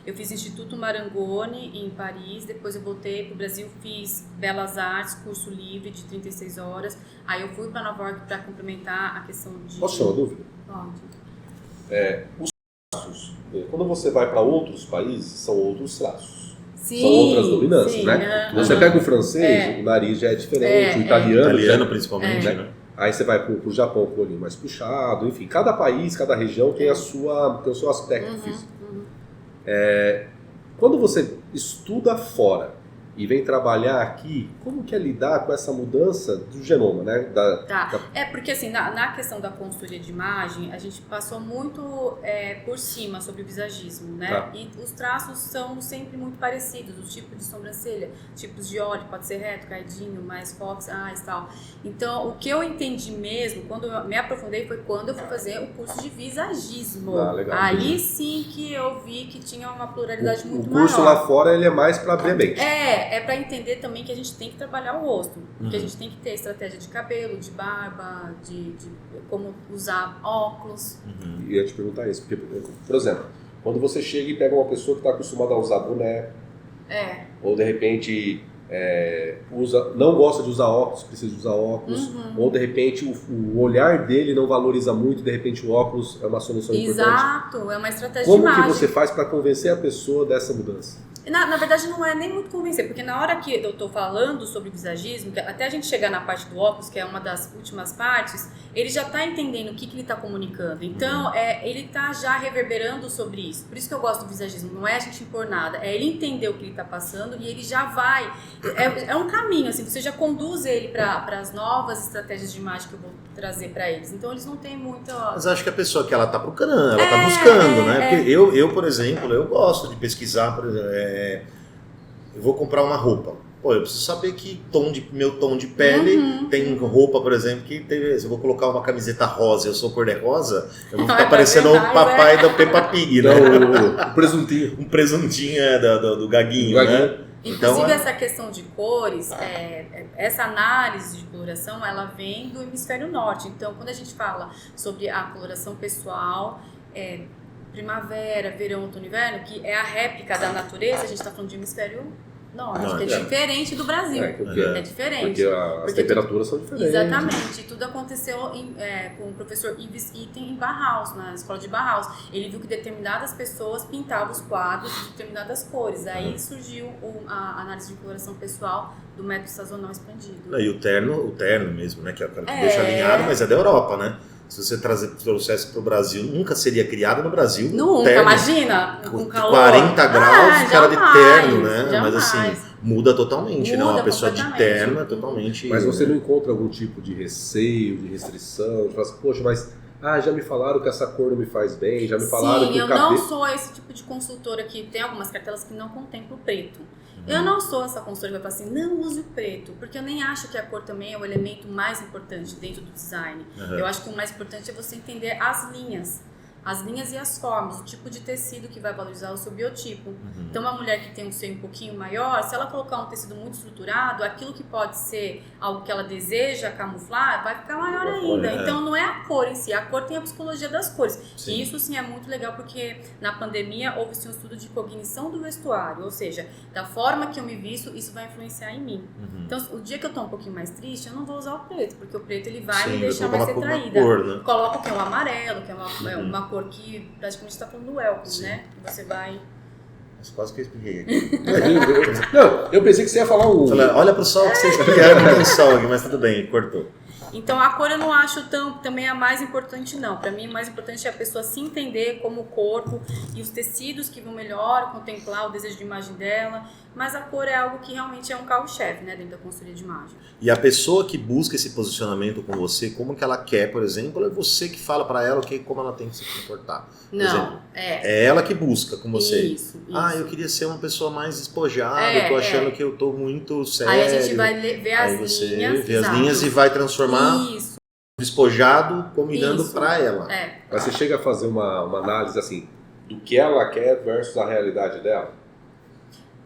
Eu fiz Instituto Marangoni em Paris, depois eu voltei para o Brasil, fiz Belas Artes, curso livre de 36 horas. Aí eu fui para Nova York para complementar a questão de... Posso tirar uma dúvida? Pode. Quando você vai para outros países, são outros traços. Sim, são outras dominâncias, né? Você pega o francês, o nariz já é diferente, o italiano principalmente, né? Aí você vai pro Japão com o olhinho mais puxado, enfim, cada país, cada região tem, tem o seu aspecto físico. Quando você estuda fora e vem trabalhar aqui, como que é lidar com essa mudança do genoma, né? Porque assim, na questão da consultoria de imagem, a gente passou muito por cima sobre o visagismo, né? Tá. E os traços são sempre muito parecidos, o tipo de sobrancelha, tipos de olho, pode ser reto, caidinho, mais fox, e tal. Então, o que eu entendi mesmo, quando eu me aprofundei, foi quando eu fui fazer o curso de visagismo. Legal. Ali sim que eu vi que tinha uma pluralidade muito maior. O curso lá fora, ele é mais para abrir a mente. É para entender também que a gente tem que trabalhar o rosto, que a gente tem que ter estratégia de cabelo, de barba, de como usar óculos. E eu ia te perguntar isso, porque, por exemplo, quando você chega e pega uma pessoa que está acostumada a usar boné, ou de repente não gosta de usar óculos, precisa usar óculos, ou de repente o olhar dele não valoriza muito, de repente o óculos é uma solução importante. Exato, é uma estratégia de imagem. Como que você faz para convencer a pessoa dessa mudança? Na verdade não é nem muito convencer, porque na hora que eu estou falando sobre visagismo, até a gente chegar na parte do óculos, que é uma das últimas partes, ele já está entendendo o que ele está comunicando. Então, ele está já reverberando sobre isso. Por isso que eu gosto do visagismo, não é a gente impor nada, é ele entender o que ele está passando e ele já vai. É um caminho, assim, você já conduz ele para as novas estratégias de imagem que eu vou trazer para eles. Então, eles não têm muita... Mas acho que a pessoa que ela está procurando, ela está buscando, né? Porque eu, por exemplo, eu gosto de pesquisar, por exemplo, eu vou comprar uma roupa. Pô, eu preciso saber que meu tom de pele tem roupa, por exemplo, que se eu vou colocar uma camiseta rosa, eu sou cor-de-rosa, eu vou ficar parecendo o papai da Peppa Pig, né? O presuntinho. Um presuntinho do Gaguinho, né? Inclusive, então, essa questão de cores, essa análise de coloração, ela vem do hemisfério norte. Então, quando a gente fala sobre a coloração pessoal, primavera, verão, outono e inverno, que é a réplica da natureza, a gente está falando de hemisfério norte, que é diferente do Brasil. É diferente. Porque as temperaturas são diferentes. Exatamente. Tudo aconteceu com o professor Yves Itten em Bauhaus, na escola de Bauhaus. Ele viu que determinadas pessoas pintavam os quadros de determinadas cores. Aí surgiu a análise de coloração pessoal do método sazonal expandido. E o terno mesmo, né? Que é o cara que deixa alinhado, mas é da Europa, né? Se você trouxesse para o Brasil, nunca seria criado no Brasil. Nunca, terno, imagina, com calor. 40 graus, cara de terno, né? Jamais. Mas assim, muda totalmente, né? Uma pessoa de terno é totalmente... Mas você não encontra algum tipo de receio, de restrição? De falar assim, poxa, mas já me falaram que essa cor não me faz bem, já me falaram que o cabelo... Sim, eu não sou esse tipo de consultora que tem algumas cartelas que não contemplam o preto. Eu não sou essa consultora que vai falar assim, não use o preto, porque eu nem acho que a cor também é o elemento mais importante dentro do design. Eu acho que o mais importante é você entender as linhas e as formas, o tipo de tecido que vai valorizar o seu biotipo. Então, uma mulher que tem um seio um pouquinho maior, se ela colocar um tecido muito estruturado, aquilo que pode ser algo que ela deseja camuflar, vai ficar maior ainda. Então, não é a cor em si, a cor tem a psicologia das cores. E isso, sim, é muito legal, porque na pandemia houve sim, um estudo de cognição do vestuário, ou seja, da forma que eu me visto, isso vai influenciar em mim. Então, o dia que eu tô um pouquinho mais triste, eu não vou usar o preto, porque o preto ele vai me deixar mais retraída. Coloco que é um amarelo, que é uma cor que praticamente está falando do welcome, né? Que você vai... Mas quase que eu expliquei aqui. Não, eu pensei que você ia falar um... Olha pro sol que você explicaram, não tem sol aqui, mas tudo bem, cortou. Então, a cor eu não acho também a mais importante, não. Para mim, o mais importante é a pessoa se entender como o corpo e os tecidos que vão melhor contemplar o desejo de imagem dela. Mas a cor é algo que realmente é um carro-chefe, né, dentro da consultoria de imagem. E a pessoa que busca esse posicionamento com você, como que ela quer, por exemplo, é você que fala para ela como ela tem que se comportar. Por exemplo, é ela que busca com você. Isso. Eu queria ser uma pessoa mais despojada, eu tô achando que eu tô muito sério. Aí a gente vai ver as linhas. Você vê as linhas e vai transformar despojado combinando para ela. Mas você chega a fazer uma análise assim, do que ela quer versus a realidade dela?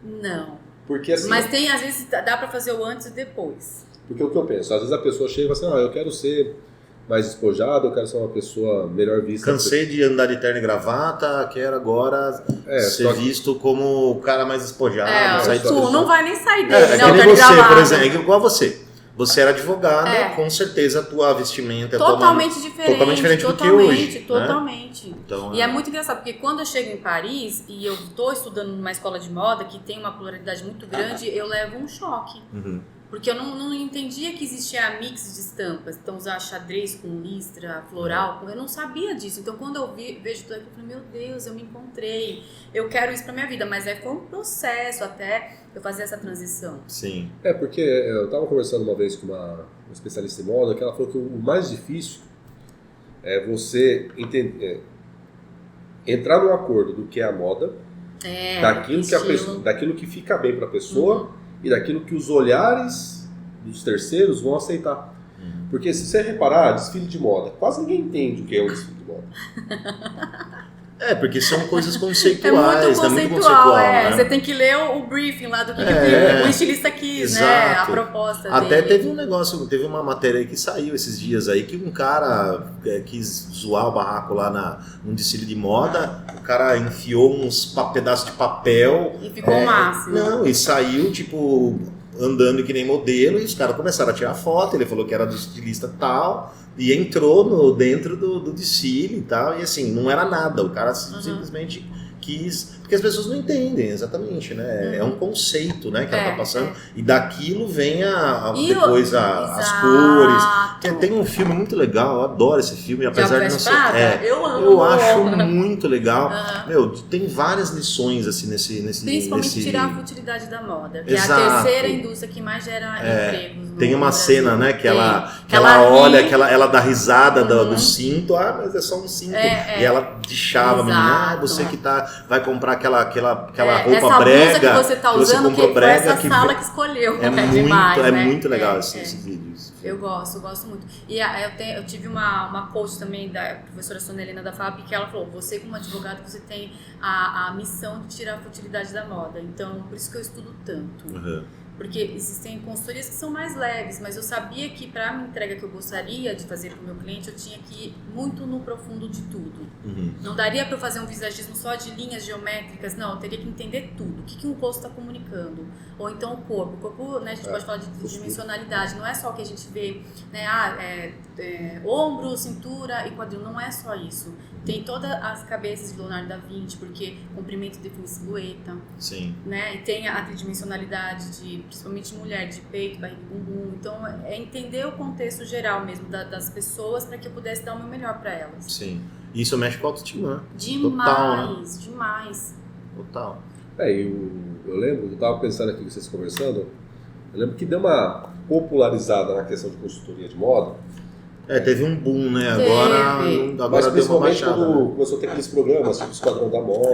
Não. Porque assim... Mas tem, às vezes, dá pra fazer o antes e depois. Porque o que eu penso, às vezes a pessoa chega e fala assim, eu quero ser mais despojado, eu quero ser uma pessoa melhor vista. Cansei de andar de terno e gravata, quero agora ser visto como o cara mais despojado. Tu não vai nem sair dele, né? Que nem você, por exemplo, igual você. você era advogada, com certeza a tua vestimenta é totalmente diferente do que hoje. Totalmente. Né? Então, e é muito engraçado, porque quando eu chego em Paris e eu estou estudando numa escola de moda que tem uma pluralidade muito grande, eu levo um choque. Porque eu não entendia que existia mix de estampas. Então, usar xadrez com listra, floral, eu não sabia disso. Então, quando eu vejo tudo aquilo, eu falei, meu Deus, eu me encontrei. Eu quero isso pra minha vida. Mas foi um processo até eu fazer essa transição. Sim. Porque eu estava conversando uma vez com uma especialista em moda, que ela falou que o mais difícil é você entrar num acordo do que é a moda, daquilo que fica bem pra pessoa, e daquilo que os olhares dos terceiros vão aceitar. Porque se você reparar, desfile de moda, quase ninguém entende o que é um desfile de moda. Porque são coisas conceituais. É muito conceitual, né? Você tem que ler o briefing lá do que o estilista quis, exato. Né? A proposta dele. Até teve um negócio, teve uma matéria aí que saiu esses dias aí, que um cara quis zoar o barraco lá num desfile de moda, o cara enfiou uns pedaços de papel. E ficou o máximo. Não, e saiu, tipo, andando que nem modelo, e os caras começaram a tirar foto, ele falou que era do estilista tal, e entrou dentro do desfile e tal, e assim, não era nada, o cara simplesmente quis, porque as pessoas não entendem exatamente, né? É um conceito, né, que ela tá passando, e daquilo vem depois as cores. Tem um filme muito legal, eu adoro esse filme, apesar de não ser... eu acho muito legal. Meu, tem várias lições assim nesse principalmente tirar a futilidade da moda, que é a terceira indústria que mais gera empregos. Tem uma cena, né, que ela olha, ela dá risada do cinto, mas é só um cinto. E ela deixava a menina, você que vai comprar aquela roupa essa brega que você tá usando, que foi essa sala que escolheu. É muito legal esse vídeo. Eu gosto muito. E eu tive uma coach também da professora Sonelina da FAB, que ela falou, você como advogado, você tem a missão de tirar a futilidade da moda. Então, por isso que eu estudo tanto. Porque existem consultorias que são mais leves, mas eu sabia que para a entrega que eu gostaria de fazer para o meu cliente, eu tinha que ir muito no profundo de tudo. Não daria para eu fazer um visagismo só de linhas geométricas, não, eu teria que entender tudo. O que um rosto está comunicando? Ou então o corpo, né, a gente pode falar de dimensionalidade, não é só o que a gente vê, né, ombro, cintura e quadril, não é só isso. Tem todas as cabeças de Leonardo da Vinci, porque comprimento define silhueta. Sim. Né? E tem a tridimensionalidade principalmente mulher, de peito, barriga e bumbum. Então, é entender o contexto geral mesmo das pessoas para que eu pudesse dar o meu melhor para elas. Sim. E isso mexe com a autoestima, né? Demais, total, né? Demais. Total. Eu lembro, eu estava pensando aqui com vocês conversando, eu lembro que deu uma popularizada na questão de consultoria de moda. Teve um boom, né? Agora mas deu uma baixada. Quando começou a ter aqueles programas, tipo Esquadrão da Moda,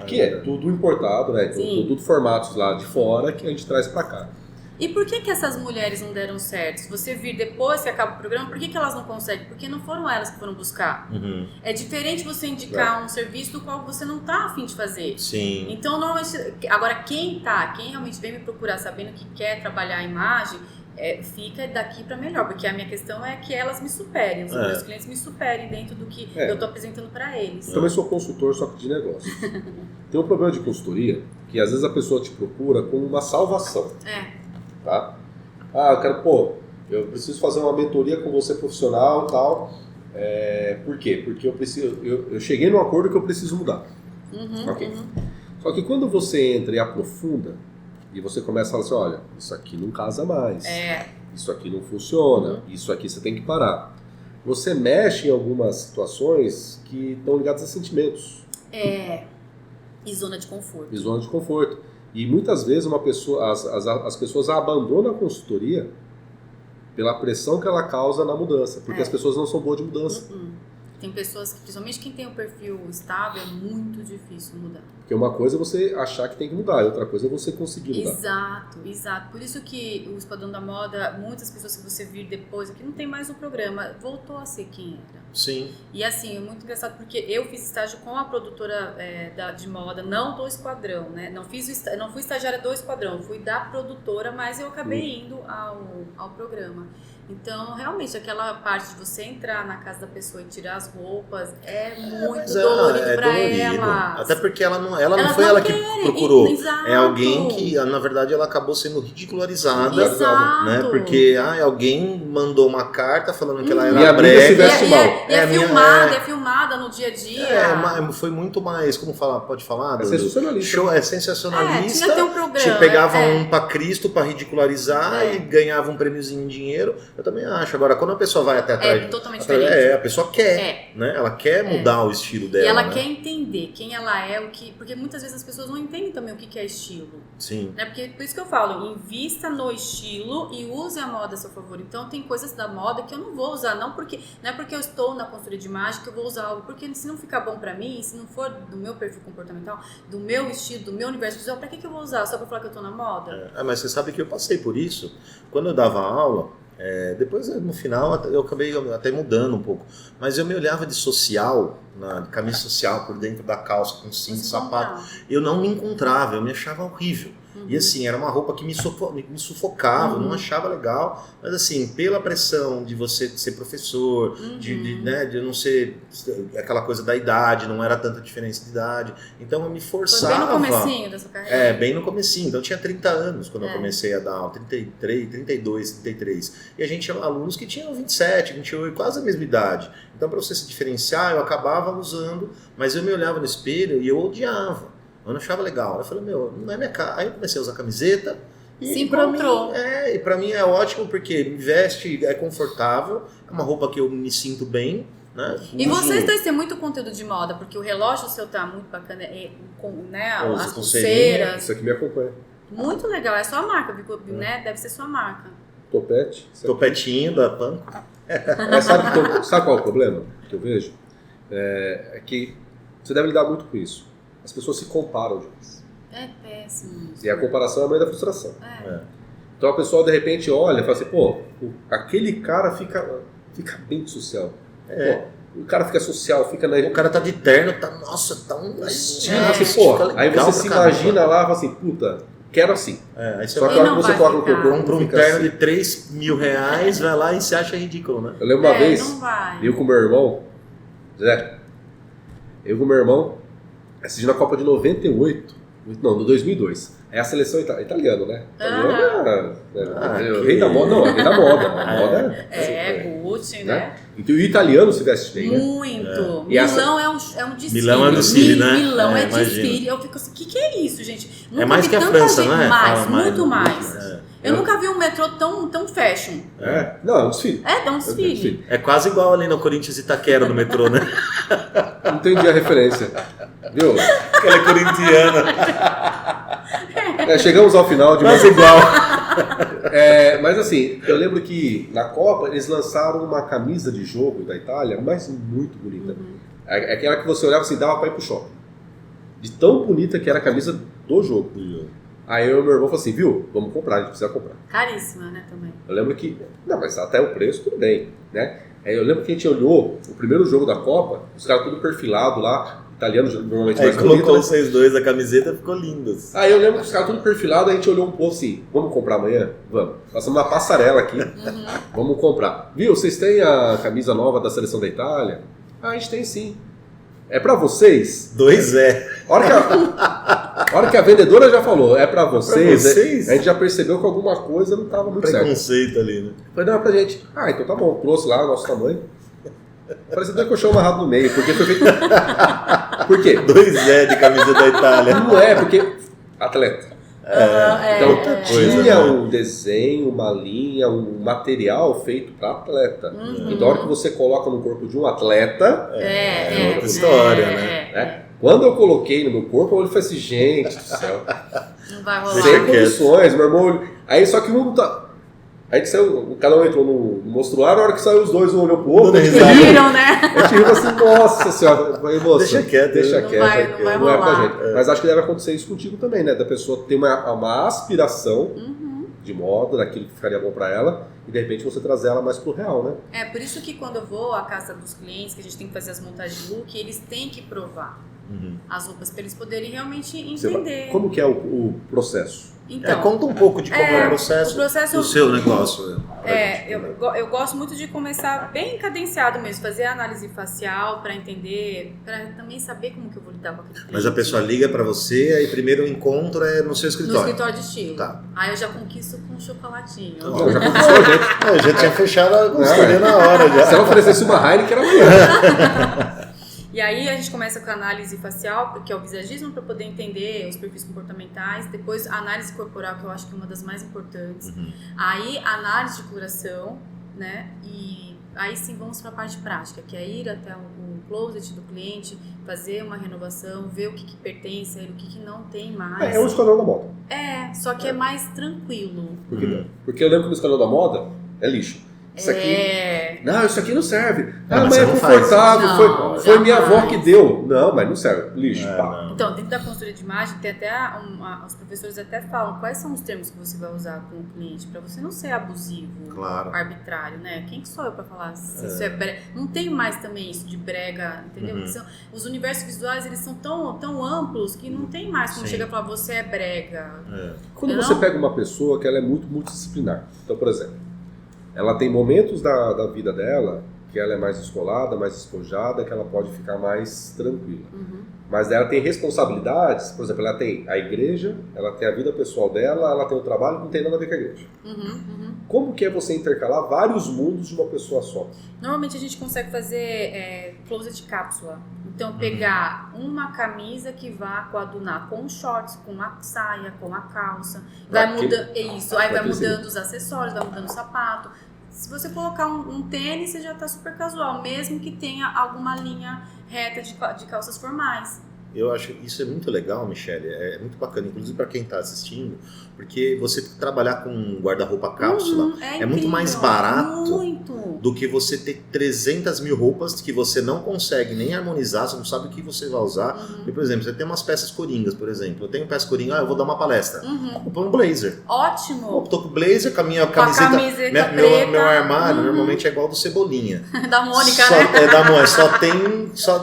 que é tudo importado, né? Tudo formatos lá de fora que a gente traz pra cá. E por que essas mulheres não deram certo? Se você vir depois que acaba o programa, por que elas não conseguem? Porque não foram elas que foram buscar. É diferente você indicar um serviço do qual você não tá a fim de fazer. Sim. Então, normalmente, agora quem realmente vem me procurar sabendo que quer trabalhar a imagem, fica daqui para melhor, porque a minha questão é que elas me superem, os meus clientes me superem dentro do que eu tô apresentando para eles. Eu também sou consultor, só que de negócio. Tem um problema de consultoria que às vezes a pessoa te procura como uma salvação. Tá? Eu preciso fazer uma mentoria com você profissional e tal. Por quê? Porque eu cheguei num acordo que eu preciso mudar. Só que quando você entra e aprofunda, e você começa a falar assim, olha, isso aqui não casa mais, isso aqui não funciona, isso aqui você tem que parar. Você mexe em algumas situações que estão ligadas a sentimentos. E zona de conforto. E zona de conforto. E muitas vezes as pessoas abandonam a consultoria pela pressão que ela causa na mudança, porque as pessoas não são boas de mudança. Tem pessoas que, principalmente quem tem um perfil estável, é muito difícil mudar. Porque uma coisa é você achar que tem que mudar, e outra coisa é você conseguir mudar. Exato. Por isso que o Esquadrão da Moda, muitas pessoas que você vir depois, aqui não tem mais um programa, voltou a ser quem era. Sim. E assim, é muito engraçado porque eu fiz estágio com a produtora de moda, não do Esquadrão, né? Não fui estagiária do Esquadrão, fui da produtora, mas eu acabei indo ao programa. Então, realmente, aquela parte de você entrar na casa da pessoa e tirar as roupas é muito dolorido pra ela. Até porque ela não foi ela que procurou. Exato. É alguém que, na verdade, ela acabou sendo ridicularizada. Exato. Né? Porque alguém mandou uma carta falando que ela era e a brega. se veste mal. É filmada no dia a dia. Foi muito mais, como pode falar? É sensacionalista. Show, é sensacionalista. Tinha que ter um programa. Pegava um pra Cristo pra ridicularizar e ganhava um prêmiozinho em dinheiro. Eu também acho. Agora, quando a pessoa vai até atrás... É totalmente diferente. A pessoa quer, né? Ela quer mudar o estilo dela. E ela né? quer entender quem ela é, porque muitas vezes as pessoas não entendem também o que é estilo. Sim. Né? Porque, por isso que eu falo, invista no estilo e use a moda a seu favor. Então, tem coisas da moda que eu não vou usar, não é porque eu estou na consultoria de imagem que eu vou usar algo, porque se não ficar bom pra mim, se não for do meu perfil comportamental, do meu estilo, do meu universo visual, pra que eu vou usar? Só pra falar que eu tô na moda? Mas você sabe que eu passei por isso. Quando eu dava aula, depois no final eu acabei até mudando um pouco, mas eu me olhava de social, de camisa social por dentro da calça, com cinto, sapato, eu não me encontrava, eu me achava horrível. E assim, era uma roupa que me sufocava, eu não achava legal, mas assim, pela pressão de você ser professor, de não ser aquela coisa da idade, não era tanta diferença de idade, então eu me forçava. Foi bem no comecinho da sua carreira? Bem no comecinho, então eu tinha 30 anos quando eu comecei a dar aula, 33, 32, 33, e a gente tinha alunos que tinham 27, 28, quase a mesma idade, então para você se diferenciar, eu acabava usando, mas eu me olhava no espelho e eu odiava. Eu não achava legal. Eu falei, não é minha cara. Aí eu comecei a usar camiseta. Se encontrou. E pra mim é ótimo porque me veste, é confortável, é uma roupa que eu me sinto bem. Né? E vocês dois têm muito conteúdo de moda, porque o relógio seu tá muito bacana, né? As pulseiras. Isso aqui me acompanha. Muito legal, é sua marca, né? Deve ser sua marca. Topete. Topetinho da Panko. Sabe qual é o problema que eu vejo? É que você deve lidar muito com isso. As pessoas se comparam demais. É péssimo. E a comparação é a mãe da frustração. Então a pessoa de repente olha e fala assim, aquele cara fica bem social. O cara fica social, fica na... O cara tá de terno, nossa, tá um estilo. Aí você se imagina lá e fala assim, puta, quero assim. Só que quando você coloca o corpo, compra um terno de R$3.000, vai lá e se acha ridículo, né? Eu lembro uma vez, eu com meu irmão, assisti na Copa de 98, não, do 2002. É a seleção italiana, né? O rei da moda, não, é rei da moda. A moda Gucci, né? Então o italiano se veste bem, né? Muito. Milão é um desfile. Milão é desfile, né? Milão é desfile. Eu fico assim, o que é isso, gente? Nunca mais que a França, não é? Muito mais. Eu nunca vi um metrô tão fashion. Não, é um desfile. É um desfile. É quase igual ali no Corinthians Itaquera, no metrô, né? Não entendi a referência. Viu? Aquela corintiana. Chegamos ao final de mais igual. Mas assim, eu lembro que na Copa eles lançaram uma camisa de jogo da Itália, mas muito bonita. Aquela que você olhava assim, dava pra ir pro shopping. De tão bonita que era a camisa do jogo. Aí eu e meu irmão falou assim, viu, vamos comprar, a gente precisa comprar. Caríssima, né, também. Eu lembro que, não, mas até o preço tudo bem, né? Aí eu lembro que a gente olhou o primeiro jogo da Copa, os caras tudo perfilado lá, italiano normalmente mais bonito. Aí colocou vocês dois, a camiseta ficou linda. Aí eu lembro que os caras tudo perfilado, a gente olhou um pouco assim, vamos comprar amanhã? Vamos. Passamos na passarela aqui, vamos comprar. Viu, vocês têm a camisa nova da seleção da Itália? A gente tem sim. É pra vocês? A hora que a vendedora já falou, é pra vocês? A gente já percebeu que alguma coisa não tava muito certo. Preconceito ali, né? Foi dar pra gente. Então tá bom, trouxe lá o nosso tamanho. Parecia até colchão amarrado no meio, porque foi feito... Por quê? 2 de camisa da Itália. Não porque... Atleta. Então tinha um desenho, uma linha, um material feito para atleta. Então a hora que você coloca no corpo de um atleta é outra história, né? Quando eu coloquei no meu corpo, eu falei assim, gente do céu, não vai rolar. Sem condições, meu irmão. Aí só que um tá... Aí saiu, cada um entrou no mostruário, a hora que saiu os dois, um olhou pro outro. Eles riram, né? A gente riu assim, nossa senhora. Falei, moça, deixa quieto, não é pra gente. Mas acho que deve acontecer isso contigo também, né? Da pessoa ter uma aspiração de moda, daquilo que ficaria bom pra ela, e de repente você trazer ela mais pro real, né? Por isso que quando eu vou à casa dos clientes, que a gente tem que fazer as montagens de look, eles têm que provar. as roupas, para eles poderem realmente entender. Como que é o processo? Então, conta um pouco de como é o processo do seu negócio. Eu gosto muito de começar bem cadenciado mesmo, fazer a análise facial para entender, para também saber como que eu vou lidar com aquele cliente. Mas a pessoa liga para você, aí primeiro o encontro é no seu escritório. No escritório de estilo. Tá. Aí eu já conquisto com um chocolatinho. Já conquistou, gente. Eu já tinha fechado a consultoria na hora. Já. Se ela oferecesse uma Heineken, era amanhã. E aí a gente começa com a análise facial, que é o visagismo, para poder entender os perfis comportamentais. Depois a análise corporal, que eu acho que é uma das mais importantes. Aí a análise de coloração, né? E aí sim vamos para a parte prática, que é ir até o closet do cliente, fazer uma renovação, ver o que pertence a ele, o que não tem mais. É o esquadrão da moda. Só que é mais tranquilo. Por que não? Porque eu lembro que no esquadrão da moda é lixo. Isso aqui. Não, isso aqui não serve. Mas é confortável. Foi minha avó que deu. Não, mas não serve. Lixo. Então, dentro da consultoria de imagem, tem até os professores até falam quais são os termos que você vai usar com o cliente, para você não ser abusivo, arbitrário, né? Quem que sou eu para falar se isso é brega? Não tem mais também isso de brega, entendeu? Os universos visuais, eles são tão amplos que não tem mais como chegar e falar você é brega. Quando você pega uma pessoa que ela é muito multidisciplinar, então, por exemplo, ela tem momentos da vida dela que ela é mais descolada, mais despojada, que ela pode ficar mais tranquila. Mas ela tem responsabilidades, por exemplo, ela tem a igreja, ela tem a vida pessoal dela, ela tem o trabalho que não tem nada a ver com a igreja. Como que é você intercalar vários mundos de uma pessoa só? Normalmente a gente consegue fazer closet cápsula. Então, pegar uma camisa que vá coadunar com shorts, com a saia, com a calça. Vai mudando os acessórios, vai mudando o sapato. Se você colocar um tênis, você já está super casual, mesmo que tenha alguma linha reta de calças formais. Eu acho isso é muito legal, Michele, é muito bacana, inclusive para quem está assistindo, porque você trabalhar com guarda-roupa cápsula é muito mais barato do que você ter 300 mil roupas que você não consegue nem harmonizar, você não sabe o que você vai usar. E, por exemplo, você tem umas peças coringas, por exemplo. Eu tenho peça coringa, eu vou dar uma palestra. Eu ponho um blazer. Ótimo! Eu tô com blazer, com a minha camiseta preta. Meu armário normalmente é igual do Cebolinha. Da Mônica, né? Da Mônica.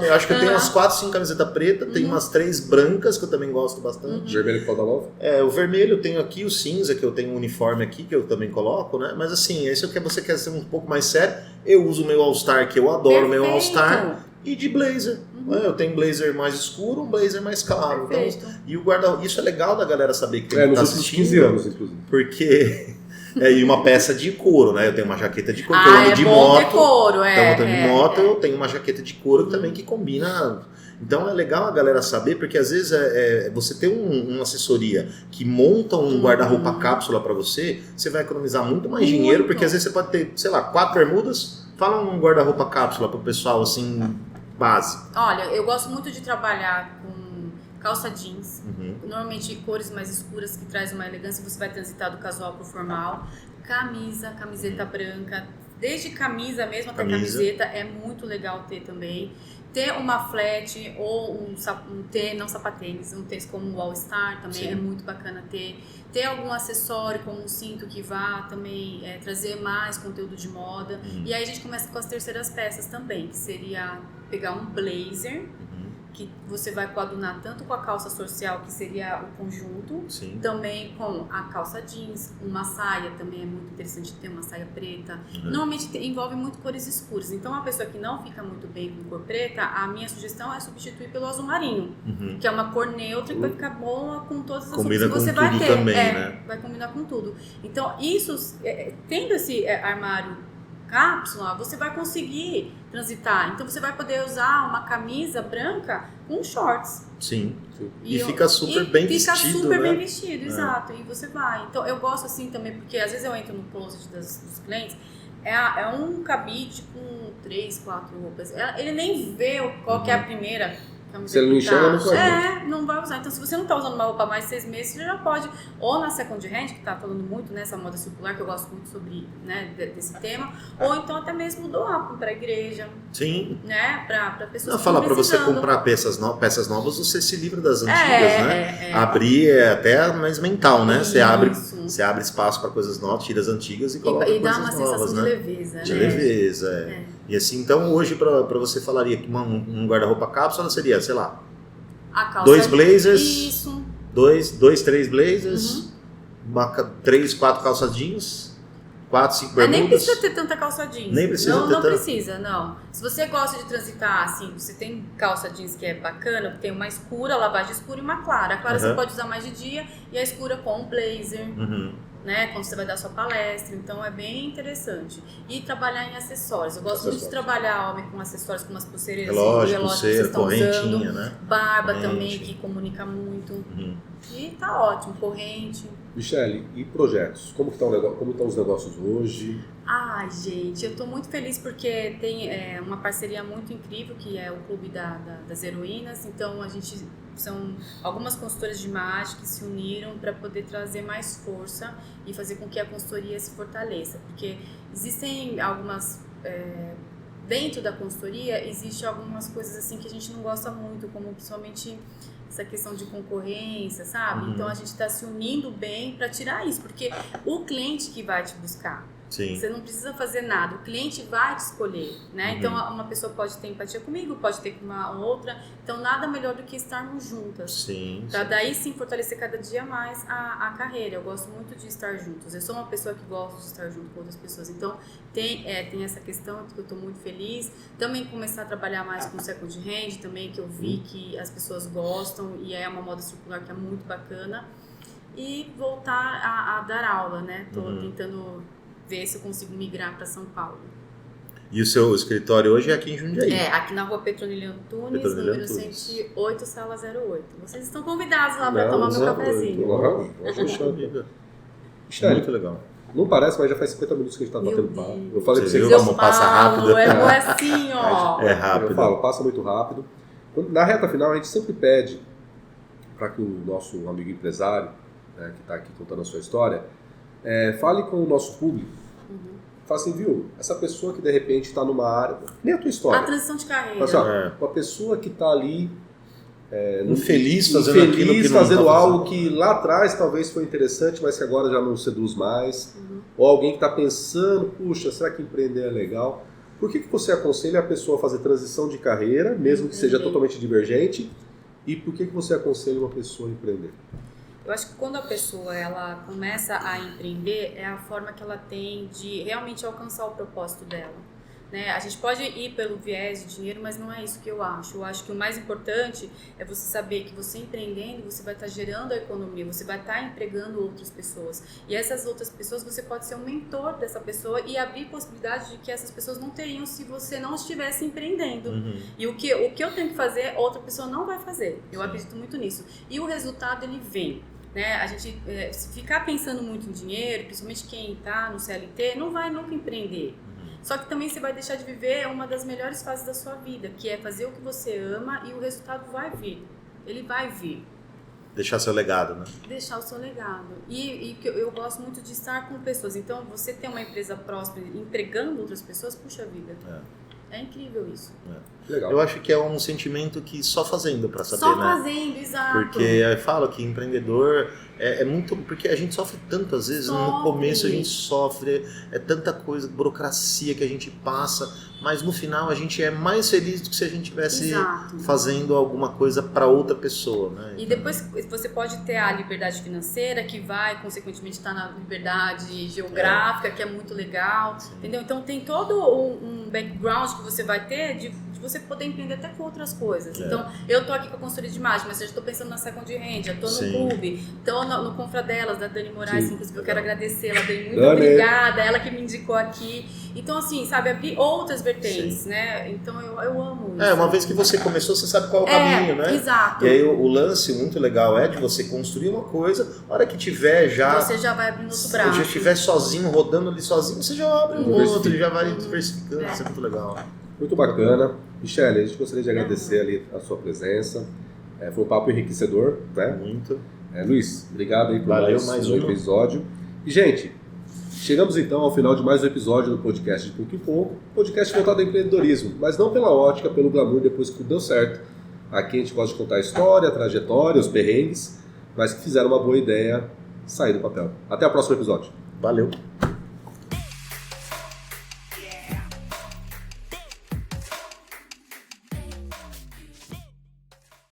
Eu acho que eu tenho umas 4, 5 camisetas pretas, tem umas 3 brancas, que eu também gosto bastante. Vermelho que falta logo? O vermelho eu tenho aqui, o cinza, que eu tenho um uniforme aqui, que eu também coloco, né? Mas assim, esse é o que você quer ser um pouco mais sério. Eu uso o meu All-Star, que eu adoro o meu All-Star, e de blazer. Eu tenho um blazer mais escuro, um blazer mais claro. Então, e o isso é legal da galera saber que nos últimos 15 anos, inclusive. Porque... e uma peça de couro, né? Eu tenho uma jaqueta de couro, que eu ando de moto. Couro, eu tenho uma jaqueta de couro também que combina. Então é legal a galera saber, porque às vezes você ter uma assessoria que monta um guarda-roupa cápsula para você vai economizar muito mais dinheiro, porque às vezes você pode ter, sei lá, 4 bermudas. Fala um guarda-roupa cápsula pro pessoal, assim, base. Olha, eu gosto muito de trabalhar com calça jeans, normalmente cores mais escuras que traz uma elegância, você vai transitar do casual pro formal. Camiseta branca, desde camisa mesmo até camiseta, é muito legal ter também. Ter uma flat ou um tênis, não sapatênis, um tênis como o All Star também é muito bacana ter. Ter algum acessório como um cinto que vá também trazer mais conteúdo de moda. E aí a gente começa com as terceiras peças também, que seria pegar um blazer, que você vai coadunar tanto com a calça social, que seria o conjunto, também com a calça jeans, uma saia, também é muito interessante ter uma saia preta. Normalmente envolve muito cores escuras, então uma pessoa que não fica muito bem com cor preta, a minha sugestão é substituir pelo azul marinho, que é uma cor neutra que vai ficar boa com todas as cores que você vai ter. Também, né? Vai combinar com tudo. Então isso, tendo esse armário cápsula, você vai conseguir transitar. Então você vai poder usar uma camisa branca com shorts. Sim. E fica super bem vestido. Fica super bem vestido, exato. E você vai. Então eu gosto assim também, porque às vezes eu entro no closet dos clientes, é um cabide com 3, 4 roupas. Ele nem vê qual que é a primeira. Se ele não enxerga, não pode. Não vai usar. Então, se você não está usando uma roupa há mais de 6 meses, você já pode, ou na second hand, que está falando muito nessa moda circular, que eu gosto muito sobre, né, desse tema, ou então até mesmo doar para a igreja. Sim. Né, para pessoas que falar para você comprar peças novas, você se livra das antigas, né? Abrir é até mais mental, né? Você abre espaço para coisas novas, tira as antigas e coloca coisas novas. E dá uma sensação de leveza, de leveza, E assim, então hoje para você falaria que um guarda-roupa cápsula seria, sei lá, A calça 2 blazers. Isso. 3 blazers. 3, 4 calças jeans. 4, 5 bermudas. Nem precisa ter tanta calça jeans. Nem precisa ter Não precisa, não. Se você gosta de transitar, assim, você tem calça jeans que é bacana, tem uma escura, lavagem escura e uma clara. A clara você pode usar mais de dia e a escura com um blazer, né? Quando você vai dar sua palestra. Então é bem interessante. E trabalhar em acessórios. Eu gosto muito de trabalhar homem com acessórios, com umas pulseiras, relógio, pulseira, que vocês estão correntinha, usando. né? Barba também, que comunica muito. E tá ótimo, corrente. Michele, e projetos? Como estão os negócios hoje? Ai, gente, eu tô muito feliz porque tem uma parceria muito incrível, que é o Clube das Heroínas. Então, são algumas consultoras de imagem que se uniram para poder trazer mais força e fazer com que a consultoria se fortaleça. Porque existem algumas... dentro da consultoria, existem algumas coisas assim que a gente não gosta muito, como principalmente... essa questão de concorrência, sabe? Então a gente está se unindo bem para tirar isso, porque o cliente que vai te buscar. Sim. Você não precisa fazer nada, o cliente vai te escolher, né? Então uma pessoa pode ter empatia comigo, pode ter com uma outra, então nada melhor do que estarmos juntas. Sim. Para daí sim fortalecer cada dia mais a carreira. Eu gosto muito de estar juntos. Eu sou uma pessoa que gosta de estar junto com outras pessoas. Então tem essa questão que eu estou muito feliz. Também começar a trabalhar mais com second hand, também que eu vi que as pessoas gostam e é uma moda circular que é muito bacana. E voltar a dar aula, né? Estou tentando ver se eu consigo migrar para São Paulo. E o seu escritório hoje é aqui em Jundiaí? Aqui na rua Petronilha Antunes, número 108, sala 08. Vocês estão convidados lá para tomar meu cafezinho. Poxa vida. Muito legal. Não parece, mas já faz 50 minutos que a gente tá batendo papo. Eu falei pra você que como passa rápido. É assim, ó. É rápido. Eu falo, passa muito rápido. Na reta final, a gente sempre pede para que o nosso amigo empresário, né, que está aqui contando a sua história, fale com o nosso público. Fala assim, viu? Essa pessoa que de repente está numa área, nem a tua história. A transição de carreira. Assim, uma pessoa que está ali infeliz fazendo aquilo que não fazendo tá algo que lá atrás talvez foi interessante, mas que agora já não seduz mais. Ou alguém que está pensando, puxa, será que empreender é legal? Por que você aconselha a pessoa a fazer transição de carreira, mesmo que seja totalmente divergente? E por que você aconselha uma pessoa a empreender? Eu acho que quando a pessoa ela começa a empreender, é a forma que ela tem de realmente alcançar o propósito dela. Né? A gente pode ir pelo viés de dinheiro, mas não é isso que eu acho. Eu acho que o mais importante é você saber que você empreendendo, você vai estar gerando a economia, você vai estar empregando outras pessoas. E essas outras pessoas, você pode ser um mentor dessa pessoa e abrir possibilidade de que essas pessoas não teriam se você não estivesse empreendendo. E o que eu tenho que fazer, outra pessoa não vai fazer. Eu acredito muito nisso. E o resultado, ele vem. Né? A gente, se ficar pensando muito em dinheiro, principalmente quem está no CLT, não vai nunca empreender. Só que também você vai deixar de viver uma das melhores fases da sua vida, que é fazer o que você ama e o resultado vai vir. Ele vai vir. Deixar seu legado, né? Deixar o seu legado. E eu gosto muito de estar com pessoas. Então, você ter uma empresa próspera empregando outras pessoas, puxa vida. É incrível isso. Legal. Eu acho que é um sentimento que só fazendo para saber, só né? Só fazendo, exato. Porque eu falo que empreendedor é muito... Porque a gente sofre tantas vezes, no começo a gente sofre, é tanta coisa, burocracia que a gente passa, mas no final a gente é mais feliz do que se a gente estivesse fazendo alguma coisa para outra pessoa, né? E depois você pode ter a liberdade financeira, que vai, consequentemente, estar na liberdade geográfica, que é muito legal, entendeu? Então tem todo um background que você vai ter de você poder empreender até com outras coisas. Então, eu tô aqui com a consultoria de imagem, mas eu já tô pensando na second hand, já tô no clube, tô no Confradelas, da Dani Moraes, inclusive eu quero agradecer ela, Dani, muito obrigada, ela que me indicou aqui. Então, assim, sabe, abrir outras vertentes, né? Então, eu amo isso. Uma vez que você começou, você sabe qual é o caminho, né? Exato. E aí, o lance muito legal é de você construir uma coisa, a hora que tiver já... Você já vai abrindo outro braço. Se já estiver sozinho, rodando ali sozinho, você já abre um outro, já vai diversificando, isso é muito legal. Muito bacana. Michele, a gente gostaria de agradecer ali a sua presença. Foi um papo enriquecedor, né? Muito. Luiz, obrigado aí por mais um episódio. E, gente, chegamos então ao final de mais um episódio do podcast de Pouco em Pouco, podcast voltado ao empreendedorismo, mas não pela ótica, pelo glamour depois que tudo deu certo. Aqui a gente gosta de contar a história, a trajetória, os perrengues, mas que fizeram uma boa ideia sair do papel. Até o próximo episódio. Valeu.